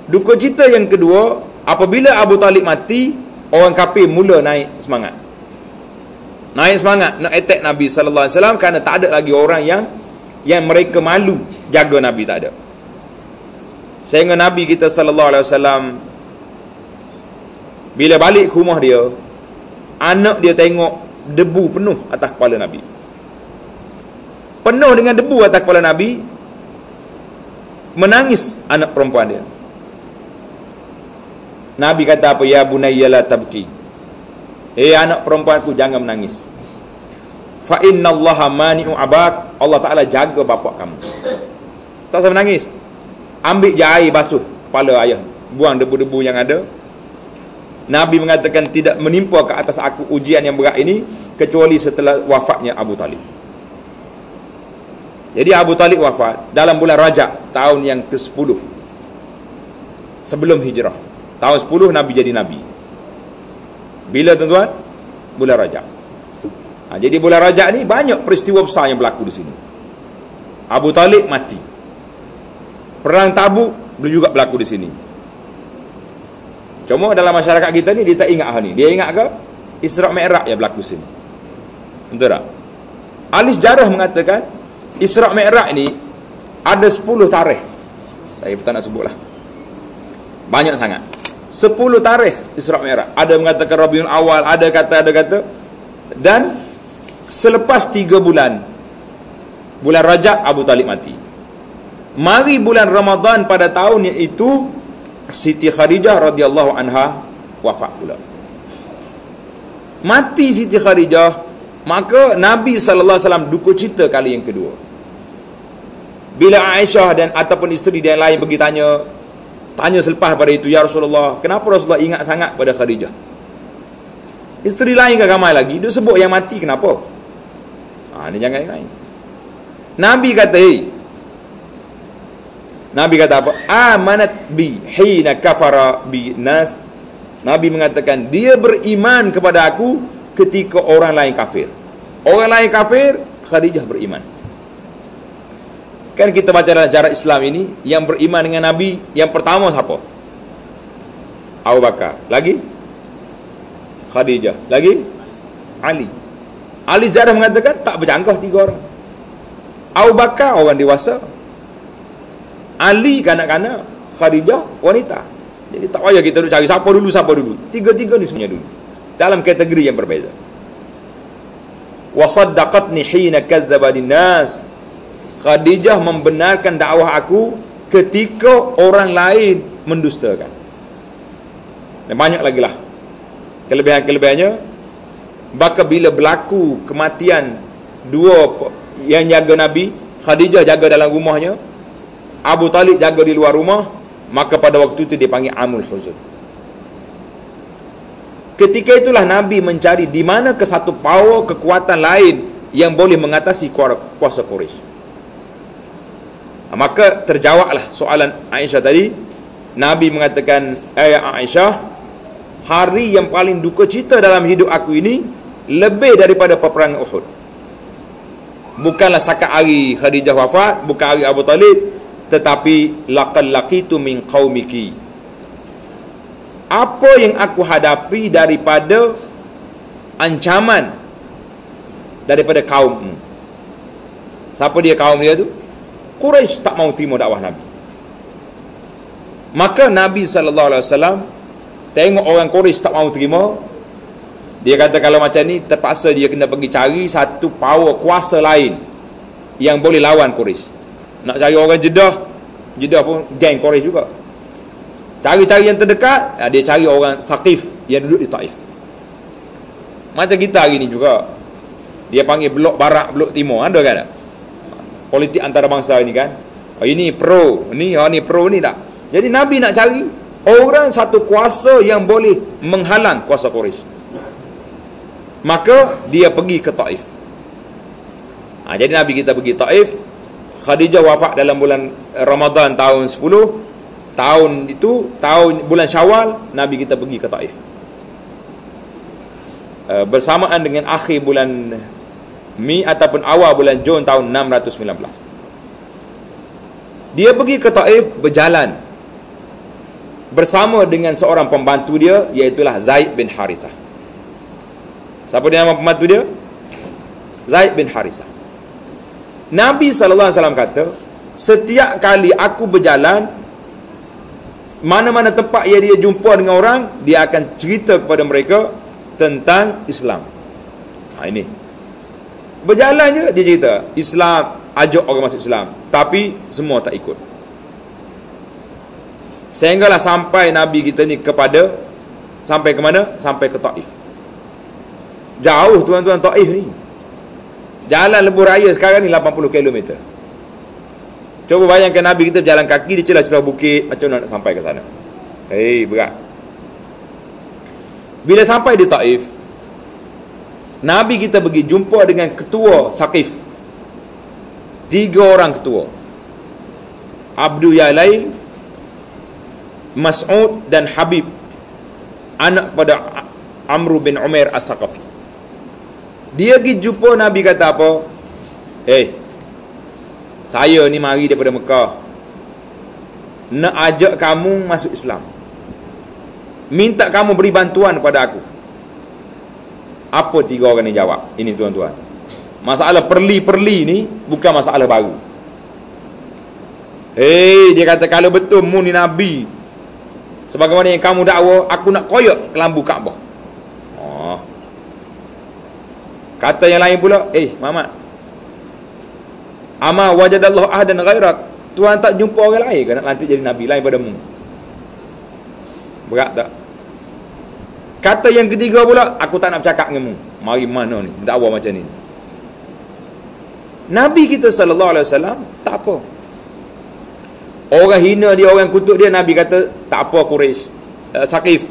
Duka cita yang kedua, apabila Abu Talib mati, orang kafir mula naik semangat. Naik semangat nak attack Nabi SAW kerana tak ada lagi orang yang mereka malu jaga Nabi, tak ada. Sehingga Nabi kita SAW bila balik ke rumah dia, anak dia tengok debu penuh atas kepala Nabi. Penuh dengan debu atas kepala Nabi. Menangis anak perempuan dia. Nabi kata apa? Ya bunayya la tabki. Anak perempuanku, jangan menangis. fa innallaha mani'u abak, Allah Taala jaga bapak kamu. Tak usah menangis. Ambil je air basuh kepala ayah, buang debu-debu yang ada. Nabi mengatakan tidak menimpa ke atas aku ujian yang berat ini kecuali setelah wafatnya Abu Talib. Jadi Abu Talib wafat dalam bulan Rajab tahun yang ke-10 sebelum hijrah. Tahun 10 Nabi jadi Nabi. Bila tuan-tuan? Bulan Rajab. Jadi bulan Rajab ni banyak peristiwa besar yang berlaku di sini. Abu Talib mati. Perang Tabuk juga berlaku di sini. Cuma dalam masyarakat kita ni dia tak ingat hal ni. Dia ingat ke Isra' Mi'raj yang berlaku sini. Betul tak? Ahli sejarah mengatakan Isra' Mi'raj ni ada 10 tarikh. Saya tak nak sebutlah. Banyak sangat. 10 tarikh Isra' Mi'raj. Ada mengatakan Rabiul Awal, ada kata. Dan selepas 3 bulan Rajab, Abu Talib mati. Mari bulan Ramadan pada tahun itu Siti Khadijah radhiyallahu anha wafat pula. Mati Siti Khadijah, maka Nabi sallallahu alaihi wasallam duka cita kali yang kedua. Bila Aisyah dan ataupun isteri dia yang lain pergi tanya selepas pada itu, ya Rasulullah, kenapa Rasulullah ingat sangat pada Khadijah? Isteri lain ke ramai lagi, dia sebut yang mati kenapa? Ni jangan yang lain. Nabi kata apa? Amanat bi hina kafara bi nas. Nabi mengatakan dia beriman kepada aku ketika orang lain kafir. Orang lain kafir, Khadijah beriman. Kan kita baca dalam sejarah Islam ini, yang beriman dengan Nabi yang pertama siapa? Abu Bakar. Lagi? Khadijah. Lagi? Ali. Ahli sejarah mengatakan tak bercanggah 3 orang. Abu Bakar orang dewasa, Ali kanak-kanak, Khadijah wanita. Jadi tak payah kita cari siapa dulu. Tiga-tiga ni semuanya dulu dalam kategori yang berbeza. Wa saddaqatni hina kadzdzaba linnas. Khadijah membenarkan dakwah aku ketika orang lain mendustakan. Dan banyak lagi lah kelebihan-kelebihannya. Maka bila berlaku kematian dua yang jaga Nabi, Khadijah jaga dalam rumahnya, Abu Talib jaga di luar rumah, maka pada waktu itu dipanggil Amul Huzun. Ketika itulah Nabi mencari di mana ke satu power kekuatan lain yang boleh mengatasi kuasa Quraisy. Maka terjawablah soalan Aisyah tadi. Nabi mengatakan, Aisyah, hari yang paling duka cita dalam hidup aku ini lebih daripada peperangan Uhud. Bukanlah setakat hari Khadijah wafat, bukan hari Abu Talib, tetapi laqad laqitu min qaumiki. Apa yang aku hadapi daripada ancaman daripada kaummu. Siapa dia kaum dia tu? Quraisy tak mau terima dakwah Nabi. Maka Nabi SAW tengok orang Quraisy tak mau terima. Dia kata kalau macam ni terpaksa dia kena pergi cari satu power kuasa lain yang boleh lawan Quraisy. Nak cari orang Jeddah pun geng Quraisy juga. Cari-cari yang terdekat, dia cari orang Saqif yang duduk di Taif. Macam kita hari ni juga. Dia panggil blok barat, blok timur. Ada kan? Politik antarabangsa ini kan. Ini pro, ni pro ni tak. Jadi Nabi nak cari orang satu kuasa yang boleh menghalang kuasa Quraisy. Maka dia pergi ke Taif. Jadi Nabi kita pergi Taif. Khadijah wafat dalam bulan Ramadan tahun 10. Tahun bulan Syawal Nabi kita pergi ke Taif. Bersamaan dengan akhir bulan Mi ataupun awal bulan Jun tahun 619. Dia pergi ke Taif berjalan bersama dengan seorang pembantu dia, iaitulah Zaid bin Harithah. Siapa dia nama pembantu dia? Zaid bin Harithah. Nabi SAW kata, setiap kali aku berjalan, mana-mana tempat yang dia jumpa dengan orang, dia akan cerita kepada mereka tentang Islam. Ini berjalan je dia cerita Islam, ajak orang masuk Islam, tapi semua tak ikut. Sehinggalah sampai Nabi kita ni sampai ke mana? Sampai ke Taif. Jauh tuan-tuan Taif ni. Jalan lebuh raya sekarang ni 80 km. Cuba bayangkan Nabi kita berjalan kaki di celah-celah bukit, macam mana nak sampai ke sana? Berat. Bila sampai di Taif, Nabi kita pergi jumpa dengan ketua Saqif. 3 orang ketua. Abdul Yalail, Mas'ud dan Habib, anak pada Amr bin Umair As-Saqafi. Dia pergi jumpa Nabi, kata apa? Saya ni mari daripada Mekah, nak ajak kamu masuk Islam, minta kamu beri bantuan kepada aku. Apa 3 orang ni jawab? Ini tuan-tuan, masalah perli-perli ni bukan masalah baru. Dia kata, kalau betul mu ni Nabi sebagaimana yang kamu dakwa, aku nak koyak kelambu Kaabah. Kata yang lain pula, Muhammad, ama wajadallahu ahdan ghairak, Tuhan tak jumpa orang lain ke nak lantik jadi Nabi lain padamu? Berat tak? Kata yang ketiga pula, aku tak nak bercakap dengan mu. Mari mana ni dakwa macam ni. Nabi kita sallallahu alaihi wasallam tak apa. Orang hina dia, orang kutuk dia, Nabi kata tak apa Quraisy, Saqif,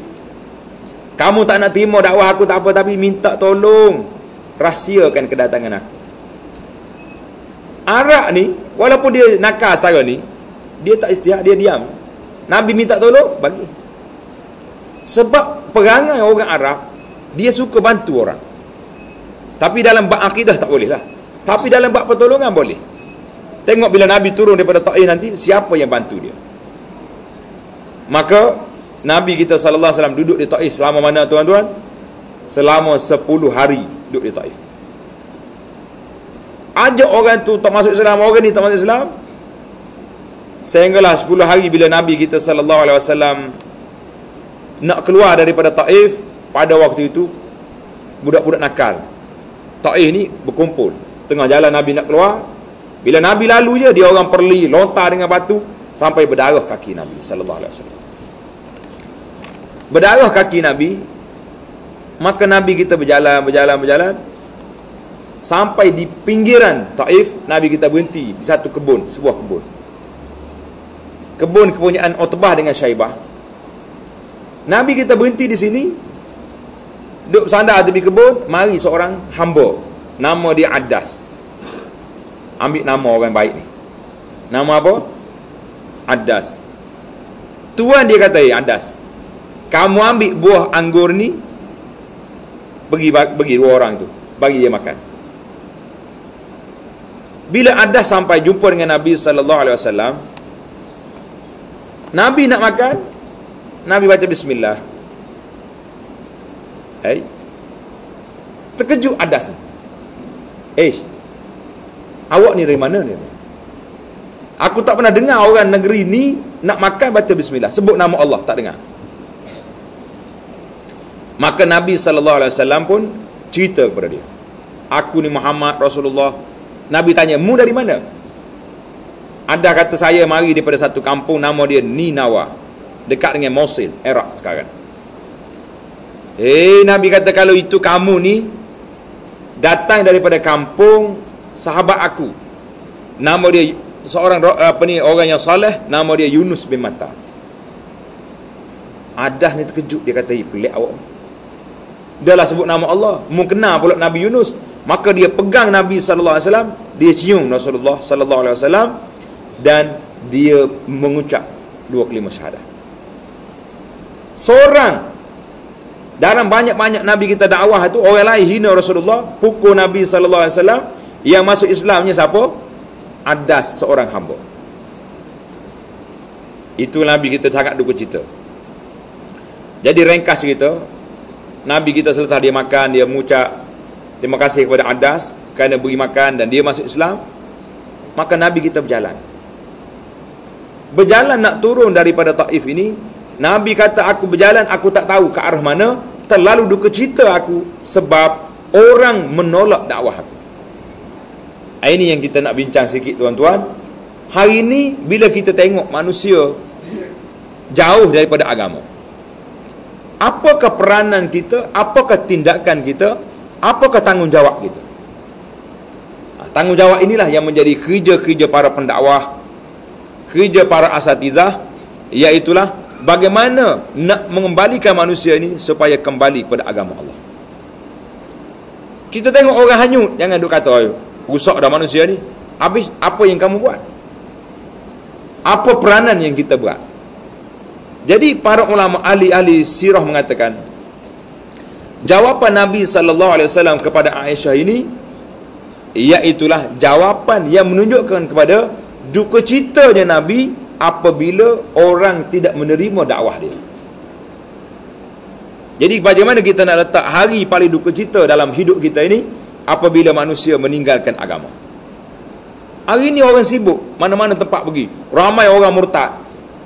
kamu tak nak terima dakwah aku tak apa, tapi minta tolong rahsiakan kedatangan aku. Arab ni, walaupun dia nakal setara ni, dia tak istiak, dia diam. Nabi minta tolong, bagi. Sebab perangai orang Arab, dia suka bantu orang. Tapi dalam bab akidah tak boleh lah. Tapi dalam bab pertolongan boleh. Tengok bila Nabi turun daripada Taif nanti, siapa yang bantu dia. Maka Nabi kita sallallahu alaihi wasallam duduk di Taif selama mana tuan-tuan? Selama 10 hari duduk di Taif. Ajak orang tu tak masuk Islam, orang ni tak masuk Islam, sehinggalah 10 hari bila Nabi kita sallallahu alaihi wasallam nak keluar daripada Taif. Pada waktu itu budak-budak nakal Taif ni berkumpul tengah jalan. Nabi nak keluar, bila Nabi lalu je, dia orang perli lontar dengan batu sampai berdarah kaki Nabi sallallahu alaihi wasallam. Berdarah kaki Nabi. Maka Nabi kita berjalan sampai di pinggiran Taif. Nabi kita berhenti di satu kebun, sebuah kebun. Kebun kepunyaan Utbah dengan Syaibah. Nabi kita berhenti di sini, duduk sandar tepi kebun. Mari seorang hamba, nama dia Addas. Ambil nama orang baik ni. Nama apa? Addas. Tuan dia kata, Addas, kamu ambil buah anggur ni, bagi 2 orang tu, bagi dia makan. Bila Addas sampai jumpa dengan Nabi sallallahu alaihi wasallam, Nabi nak makan, Nabi baca bismillah. Terkejut Addas. Awak ni dari mana ni? Aku tak pernah dengar orang negeri ni nak makan baca bismillah, sebut nama Allah, tak dengar. Maka Nabi sallallahu alaihi wasallam pun cerita kepada dia, aku ni Muhammad Rasulullah. Nabi tanya, mu dari mana? Ada kata, saya mari daripada satu kampung nama dia Ninawa, dekat dengan Mosul, Iraq sekarang. Nabi kata, kalau itu kamu ni datang daripada kampung sahabat aku, nama dia seorang orang yang soleh, nama dia Yunus bin Matta. Adah ni terkejut, dia kata, pelik awak. Dia lah sebut nama Allah, mu kenal pula Nabi Yunus. Maka dia pegang Nabi sallallahu alaihi wasallam, dia cium Rasulullah sallallahu alaihi wasallam, dan dia mengucap 2 kalimah syahadah. Seorang dalam banyak-banyak Nabi kita dakwah tu, orang lain hina Rasulullah, pukul Nabi sallallahu alaihi wasallam. Yang masuk Islamnya siapa? Addas, seorang hamba. Itu Nabi kita sangat duka cita. Jadi ringkas cerita, Nabi kita selepas dia makan, dia mengucap terima kasih kepada Addas kerana beri makan dan dia masuk Islam. Maka Nabi kita berjalan nak turun daripada Taif ini. Nabi kata, aku berjalan, aku tak tahu ke arah mana, terlalu duka cita aku sebab orang menolak dakwah aku. Ini yang kita nak bincang sikit tuan-tuan. Hari ini bila kita tengok manusia jauh daripada agama, apakah peranan kita, apakah tindakan kita, apakah tanggungjawab kita? Tanggungjawab inilah yang menjadi kerja-kerja para pendakwah, kerja para asatizah, iaitulah bagaimana nak mengembalikan manusia ini supaya kembali kepada agama Allah. Kita tengok orang hanyut, jangan duk kata rusak dah manusia ni. Habis apa yang kamu buat? Apa peranan yang kita buat? Jadi para ulama ahli sirah mengatakan, jawapan Nabi SAW kepada Aisyah ini iaitulah jawapan yang menunjukkan kepada duka citanya Nabi apabila orang tidak menerima dakwah dia. Jadi bagaimana kita nak letak hari paling duka cita dalam hidup kita ini apabila manusia meninggalkan agama. Hari ini orang sibuk, mana-mana tempat pergi, ramai orang murtad.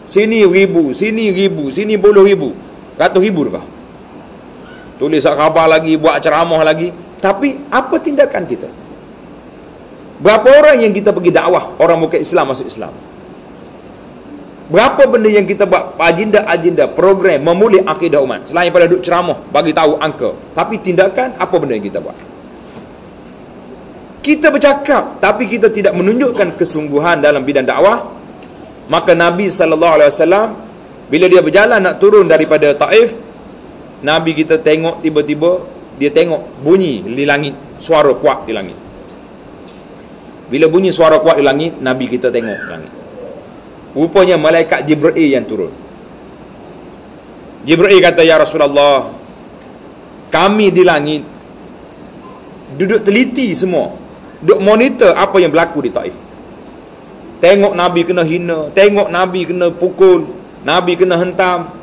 Sini 1,000, sini 1,000, sini 10,000, 100,000 dah. Tulis khabar lagi, buat ceramah lagi. Tapi apa tindakan kita? Berapa orang yang kita pergi dakwah, orang bukan Islam masuk Islam? Berapa benda yang kita buat, agenda-agenda, program memulih akidah umat, selain pada duduk ceramah, bagi tahu angka. Tapi tindakan, apa benda yang kita buat? Kita bercakap, tapi kita tidak menunjukkan kesungguhan dalam bidang dakwah. Maka Nabi SAW, bila dia berjalan nak turun daripada Taif, Nabi kita tengok tiba-tiba, dia tengok bunyi di langit, suara kuat di langit. Bila bunyi suara kuat di langit, Nabi kita tengok langit. Rupanya malaikat Jibril yang turun. Jibril kata, ya Rasulullah, kami di langit duduk teliti semua, duduk monitor apa yang berlaku di Taif. Tengok Nabi kena hina, tengok Nabi kena pukul, Nabi kena hentam.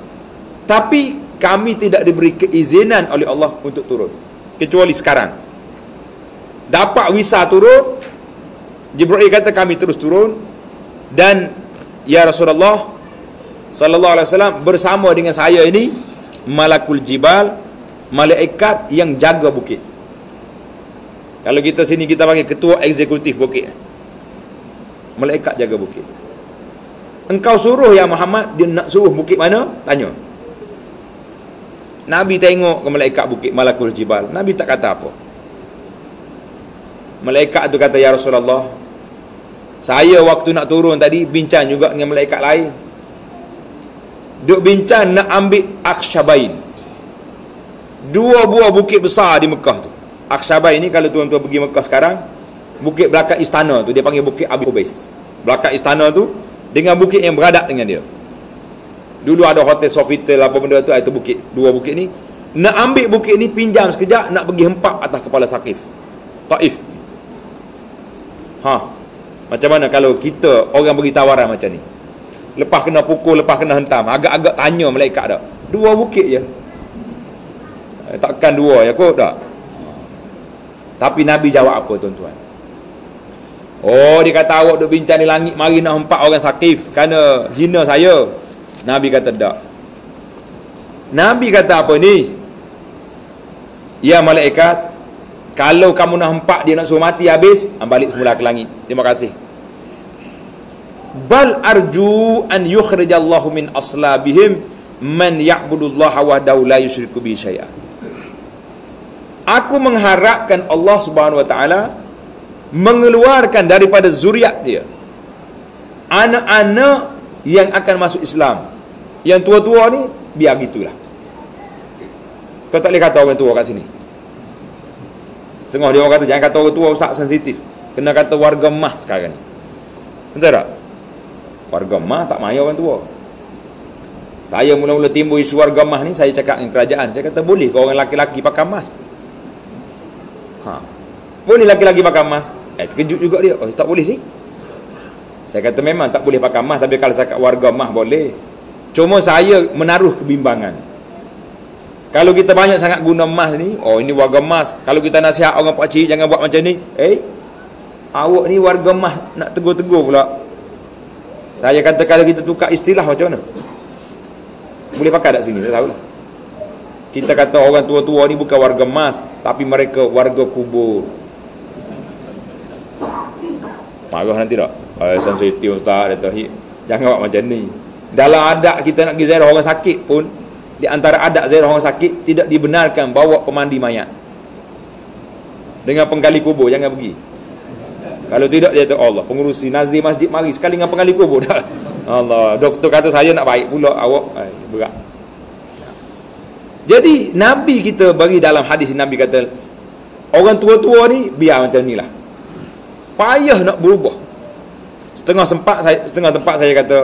Tapi kami tidak diberi keizinan oleh Allah untuk turun, kecuali sekarang. Dapat visa turun, Jibril kata kami terus turun. Dan ya Rasulullah sallallahu alaihi wasallam, bersama dengan saya ini malakul jibal, malaikat yang jaga bukit. Kalau kita sini kita panggil ketua eksekutif bukit. Malaikat jaga bukit. Engkau suruh ya Muhammad, dia nak suruh bukit mana? Tanya. Nabi tengok ke malaikat bukit malakul jibal. Nabi tak kata apa. Malaikat tu kata, ya Rasulullah, saya waktu nak turun tadi bincang juga dengan malaikat lain. Duk bincang nak ambil Akshabain, 2 buah bukit besar di Mekah tu. Akshabain ni kalau tuan-tuan pergi Mekah sekarang, bukit belakang istana tu dia panggil bukit Abi Qubais. Belakang istana tu dengan bukit yang beradak dengan dia. Dulu ada hotel Sofitel apa benda tu, itu bukit. 2 bukit ni nak ambil bukit ni, pinjam sekejap nak pergi hempak atas kepala Saqif, Taif. Macam mana kalau kita orang beri tawaran macam ni? Lepas kena pukul, lepas kena hentam, agak-agak tanya malaikat dah. 2 bukit je. Takkan 2 ya kot tak? Tapi Nabi jawab apa tuan-tuan? Oh, dia kata awak duk bincang di langit, mari nak hempak orang Saqif kerana hina saya. Nabi kata tak. Nabi kata apa ni? Ya malaikat, kalau kamu nak hempak dia, nak suruh mati habis, balik semula ke langit. Terima kasih. Bal arju an yukhrijallahu min aslabihim man ya'budullaha wahdahu la yusyriku bihi syai'an. Aku mengharapkan Allah Subhanahu wa taala mengeluarkan daripada zuriat dia anak-anak yang akan masuk Islam. Yang tua-tua ni biar gitulah. Kau tak boleh kata orang tua kat sini. Setengah dia orang kata jangan kata orang tua, ustaz sensitif. Kena kata warga mah sekarang ni. Betul tak? Warga mah tak maya orang tua. Saya mula-mula timbul isu warga mah ni, saya cakap dengan kerajaan. Saya kata boleh ke orang laki-laki pakai emas? Boleh laki-laki pakai emas? Terkejut juga dia. Oh, tak boleh ni. Saya kata memang tak boleh pakai emas, tapi kalau cakap warga mah boleh. Cuma saya menaruh kebimbangan. Kalau kita banyak sangat guna emas ni, oh ini warga emas. Kalau kita nasihat orang pakcik jangan buat macam ni, awak ni warga emas nak tegur-tegur pula. Saya kata kalau kita tukar istilah macam mana? Boleh pakai tak sini? Tak tahulah. Kita kata orang tua-tua ni bukan warga emas, tapi mereka warga kubur. Marah nanti tak? Sensitif ustaz, Tauhid. Jangan buat macam ni. Dalam adat kita nak pergi ziarah orang sakit pun, di antara adat ziarah orang sakit, tidak dibenarkan bawa pemandi mayat dengan penggali kubur. Jangan pergi. Kalau tidak dia kata Allah, pengurusi nazir masjid mari sekali dengan pengali kubur dah. Allah, doktor kata saya nak baik pula awak. Berat. Jadi Nabi kita bagi dalam hadis, Nabi kata orang tua-tua ni biar macam ni lah, payah nak berubah. Setengah tempat saya kata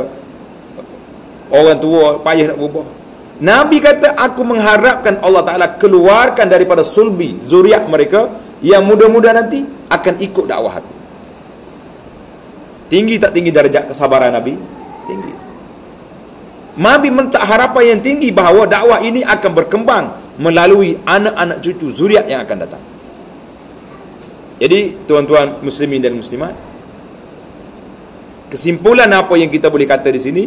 orang tua payah nak berubah. Nabi kata aku mengharapkan Allah Ta'ala keluarkan daripada sulbi zuriat mereka yang muda-muda nanti akan ikut dakwah aku. Tinggi tak tinggi darjat kesabaran Nabi? Tinggi. Nabi mentak harapan yang tinggi bahawa dakwah ini akan berkembang melalui anak-anak cucu zuriat yang akan datang. Jadi tuan-tuan muslimin dan muslimat, kesimpulan apa yang kita boleh kata di sini,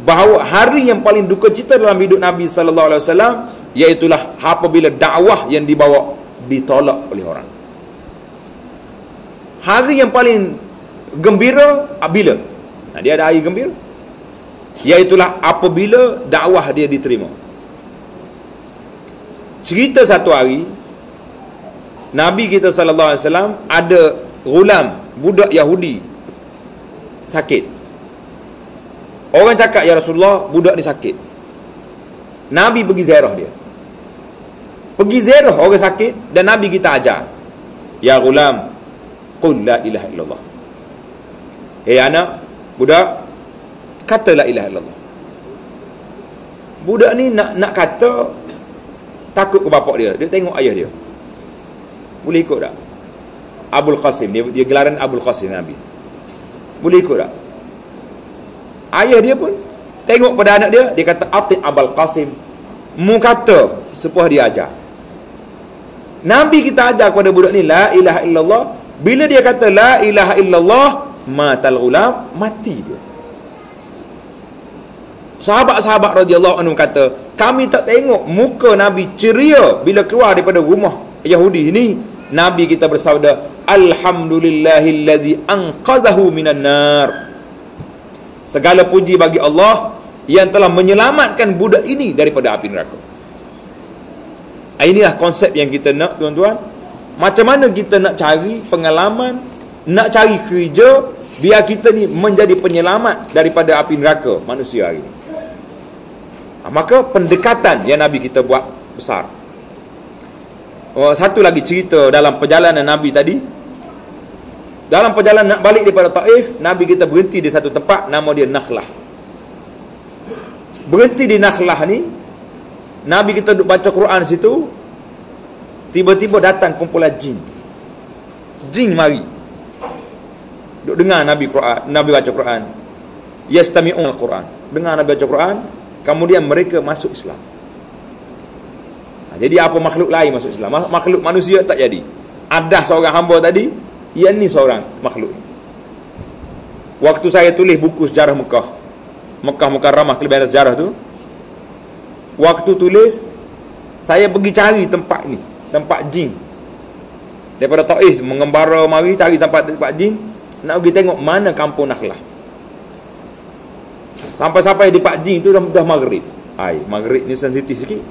bahawa hari yang paling duka cita dalam hidup Nabi sallallahu alaihi wasallam iaitulah apabila dakwah yang dibawa ditolak oleh orang. Hari yang paling gembira bila? Dia ada hari gembira, iaitulah apabila dakwah dia diterima. Cerita satu hari Nabi kita sallallahu alaihi wasallam ada ghulam, budak Yahudi sakit. Orang cakap, ya Rasulullah, budak ni sakit. Nabi pergi ziarah dia. Pergi ziarah orang sakit, dan Nabi kita ajar, ya ghulam, qul la ilaha illallah. Anak, budak, kata la ilaha illallah. Budak ni nak kata, takut ke bapak dia. Dia tengok ayah dia. Boleh ikut tak? Abul Qasim, dia gelaran Abul Qasim Nabi. Boleh ikut tak? Ayah dia pun tengok pada anak dia, dia kata ati Abul Qasim. Mu kata sepuh dia ajar. Nabi kita ajar kepada budak ni la ilaha illallah. Bila dia kata la ilaha illallah, matal ghulam, mati dia. Sahabat-sahabat radhiyallahu anhum kata, kami tak tengok muka Nabi ceria bila keluar daripada rumah Yahudi ini. Nabi kita bersabda, alhamdulillahillazi anqadhahu minan nar. Segala puji bagi Allah yang telah menyelamatkan budak ini daripada api neraka. Inilah konsep yang kita nak, tuan-tuan. Macam mana kita nak cari pengalaman, nak cari kerja, biar kita ni menjadi penyelamat daripada api neraka manusia hari ini. Maka pendekatan yang Nabi kita buat besar. Satu lagi cerita dalam perjalanan Nabi tadi. Dalam perjalanan nak balik daripada Taif, Nabi kita berhenti di satu tempat, nama dia Nakhlah. Berhenti di Nakhlah ni, Nabi kita duduk baca Quran situ. Tiba-tiba datang kumpulan jin. Jin mari duduk dengar Nabi baca Quran. Yastami'un al-Quran. Dengar Nabi baca Quran, kemudian mereka masuk Islam. Jadi apa makhluk lain masuk Islam? Makhluk manusia tak jadi. Ada seorang hamba tadi, yang ni seorang makhluk. Waktu saya tulis buku sejarah Mekah Mukarramah, kelebihan sejarah tu, waktu tulis, saya pergi cari tempat ni, tempat jin. Daripada Taif mengembara mari cari tempat jin, nak pergi tengok mana kampung Nakhlah. Sampai-sampai di Pak Jin tu dah maghrib. Maghrib ni sensitif sikit.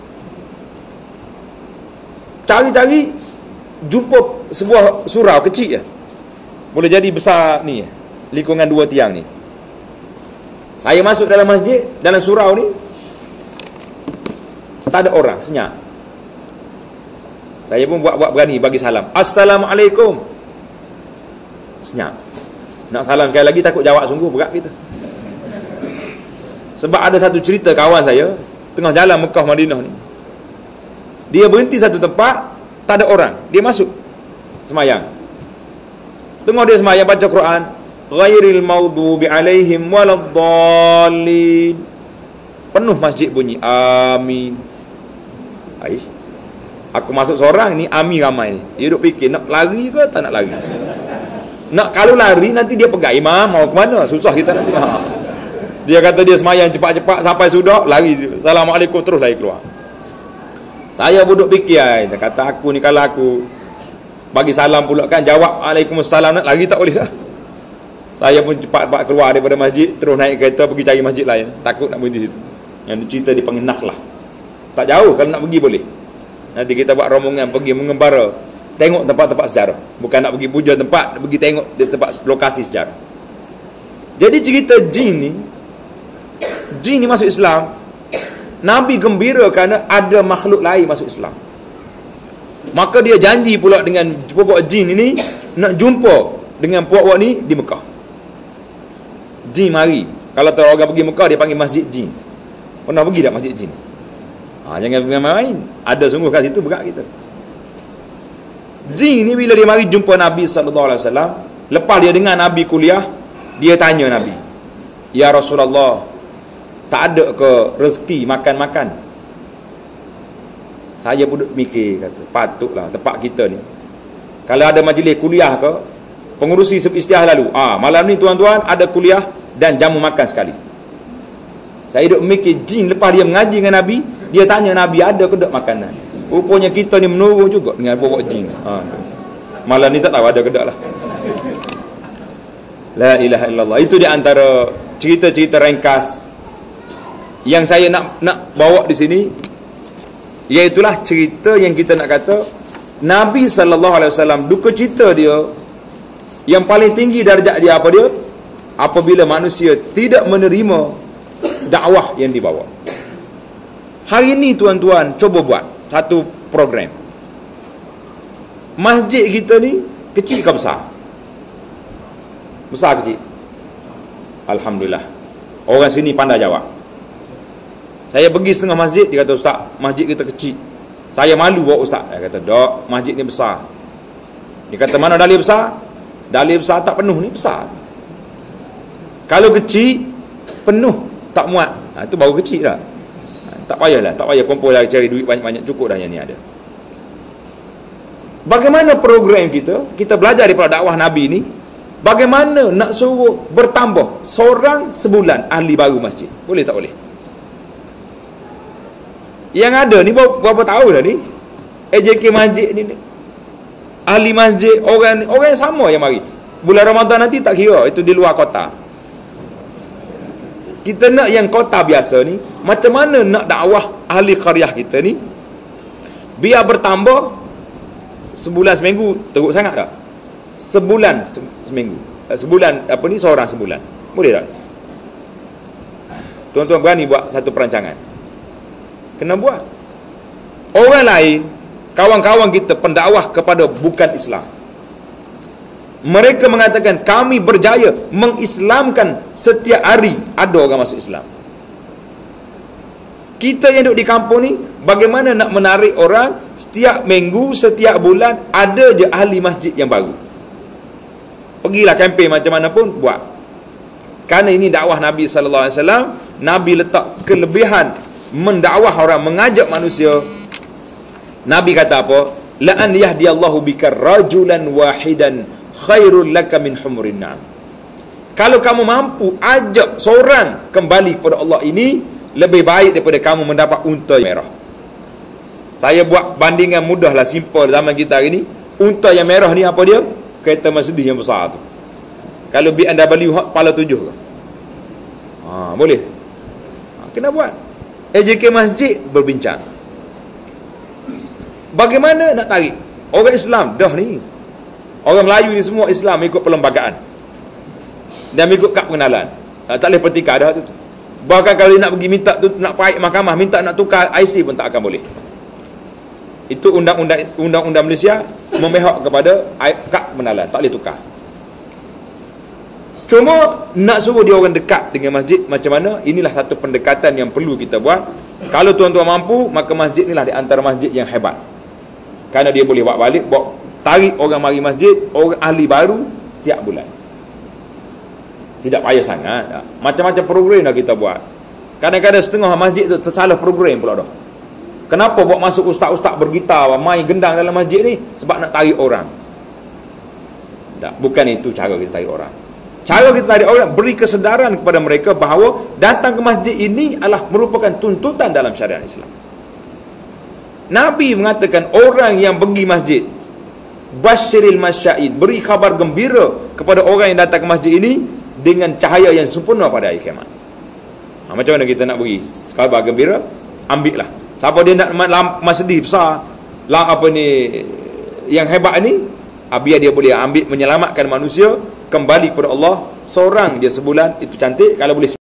Cari-cari, jumpa sebuah surau kecil je. Boleh jadi besar ni, lingkungan 2 tiang ni. Saya masuk dalam masjid, dalam surau ni tak ada orang, senyap. Saya pun buat berani bagi salam, Assalamualaikum. Senyap. Nak salam sekali lagi takut jawab, sungguh berat kita. Sebab ada satu cerita kawan saya tengah jalan Mekah Madinah ni, dia berhenti satu tempat, tak ada orang, dia masuk semayang. Tengok dia semayang baca Quran, ghairil maghdubi alaihim waladdallin. Penuh masjid bunyi amin. Aku masuk seorang ni, amin ramai ni. Dia duk fikir nak lari ke tak nak lari. Kalau lari nanti dia pegang imam, mau ke mana? Susah kita nanti. Dia kata dia semayang cepat-cepat sampai sudah lari. Assalamualaikum terus lari keluar. Saya duduk fikir, dia kata aku ni kalau aku bagi salam pula kan, jawab Waalaikumsalam, nak lari tak boleh lah. Saya pun cepat keluar daripada masjid, terus naik kereta pergi cari masjid lain. Takut nak berhenti situ. Yang cerita dipanggil Nakhlah. Tak jauh, kalau nak pergi boleh. Nanti kita buat rombongan pergi mengembara tengok tempat-tempat sejarah. Bukan nak pergi puja tempat, nak pergi tengok di tempat lokasi sejarah. Jadi cerita jin ni masuk Islam. Nabi gembira kerana ada makhluk lain masuk Islam. Maka dia janji pula dengan puak-puak jin ini nak jumpa dengan puak-puak ni di Mekah. Jin mari. Kalau orang pergi Mekah, dia panggil masjid jin. Pernah pergi tak masjid jin? Jangan pergi main. Ada sungguh kat situ berat kita. Jin ni bila dia mari jumpa Nabi SAW, lepas dia dengar Nabi kuliah, dia tanya Nabi, "Ya Rasulullah, tak ada ke rezeki makan-makan?" Saya pun duduk mikir, kata, patutlah tempat kita ni, kalau ada majlis kuliah ke, pengurusi istiah lalu, malam ni tuan-tuan ada kuliah dan jamu makan sekali. Saya duduk mikir, jin lepas dia mengaji dengan Nabi, dia tanya Nabi ada ke tak makanan. Rupanya kita ni menurun juga dengan pokok jin. Malam ni tak tahu ada ke tak lah. La ilaha illallah. Itu di antara cerita-cerita ringkas yang saya nak bawa di sini, iaitulah cerita yang kita nak kata Nabi SAW, duka cita dia yang paling tinggi darjat dia apa dia? Apabila manusia tidak menerima dakwah yang dibawa. Hari ini tuan-tuan cuba buat satu program. Masjid kita ni kecil ke besar? Besar kecil? Alhamdulillah. Orang sini pandai jawab. Saya pergi setengah masjid, dia kata, "Ustaz, masjid kita kecil." Saya malu bawa ustaz. Dia kata, "Dok, masjid ni besar." Dia kata, "Mana dalil besar?" Dalil besar tak penuh ni besar. Kalau kecil, penuh, tak muat. Itu baru kecil dah. Tak payahlah, tak payah kumpul lagi cari duit banyak-banyak, cukup dah yang ni ada. Bagaimana program kita? Kita belajar daripada dakwah Nabi ni. Bagaimana nak suruh bertambah seorang sebulan ahli baru masjid? Boleh tak boleh? Yang ada ni berapa tahun dah ni? AJK masjid ni ahli masjid, orang yang sama yang mari. Bulan Ramadan nanti tak kira, itu di luar kota. Kita nak yang kota biasa ni, macam mana nak dakwah ahli qaryah kita ni biar bertambah sebulan seminggu, teruk sangat tak? Sebulan seminggu. Sebulan apa ni, seorang sebulan. Boleh tak? Tuan-tuan berani buat satu perancangan? Kena buat. Orang lain, kawan-kawan kita pendakwah kepada bukan Islam, mereka mengatakan kami berjaya mengislamkan setiap hari ada orang masuk Islam. Kita yang duduk di kampung ni, bagaimana nak menarik orang setiap minggu, setiap bulan ada je ahli masjid yang baru. Pergilah kempen macam mana pun buat. Kerana ini dakwah Nabi SAW. Nabi letak kelebihan mendakwah orang, mengajak manusia. Nabi kata apa? La an yahdiyallahu bika rajulan wahidan khairul laka min humurin na'am. Kalau kamu mampu ajak seorang kembali kepada Allah, ini lebih baik daripada kamu mendapat unta yang merah. Saya buat bandingan mudahlah, simple zaman kita hari ni. Unta yang merah ni apa dia? Kereta Mercedes yang besar tu. Kalau BMW kepala 7 ke? Boleh. Kena buat. AJK masjid berbincang. Bagaimana nak tarik orang Islam dah ni? Orang Melayu ni semua Islam ikut perlembagaan dan ikut kad pengenalan. Tak boleh pertikar dah tu. Bahkan kalau nak pergi minta tu, nak paik mahkamah, minta nak tukar IC pun tak akan boleh. Itu undang-undang Malaysia memihak kepada kad pengenalan, tak boleh tukar. Cuma nak suruh dia orang dekat dengan masjid macam mana, inilah satu pendekatan yang perlu kita buat. Kalau tuan-tuan mampu, maka masjid inilah di antara masjid yang hebat. Kerana dia boleh buat balik, tarik orang mari masjid, orang ahli baru setiap bulan. Tidak payah sangat. Macam-macam program dah kita buat. Kadang-kadang setengah masjid tu tersalah program pula dah. Kenapa buat masuk ustaz-ustaz bergitar, main gendang dalam masjid ni? Sebab nak tarik orang. Tak, bukan itu cara kita tarik orang. Cara kita tarik orang, beri kesedaran kepada mereka bahawa datang ke masjid ini adalah merupakan tuntutan dalam syariat Islam. Nabi mengatakan orang yang pergi masjid, basyiril masya'id, beri khabar gembira kepada orang yang datang ke masjid ini dengan cahaya yang sempurna pada hari kiamat. Macam mana kita nak beri khabar gembira? Ambil lah. Siapa dia nak masjid besar, apa ni, yang hebat ni, biar dia boleh ambil menyelamatkan manusia kembali kepada Allah seorang dia sebulan, itu cantik. Kalau boleh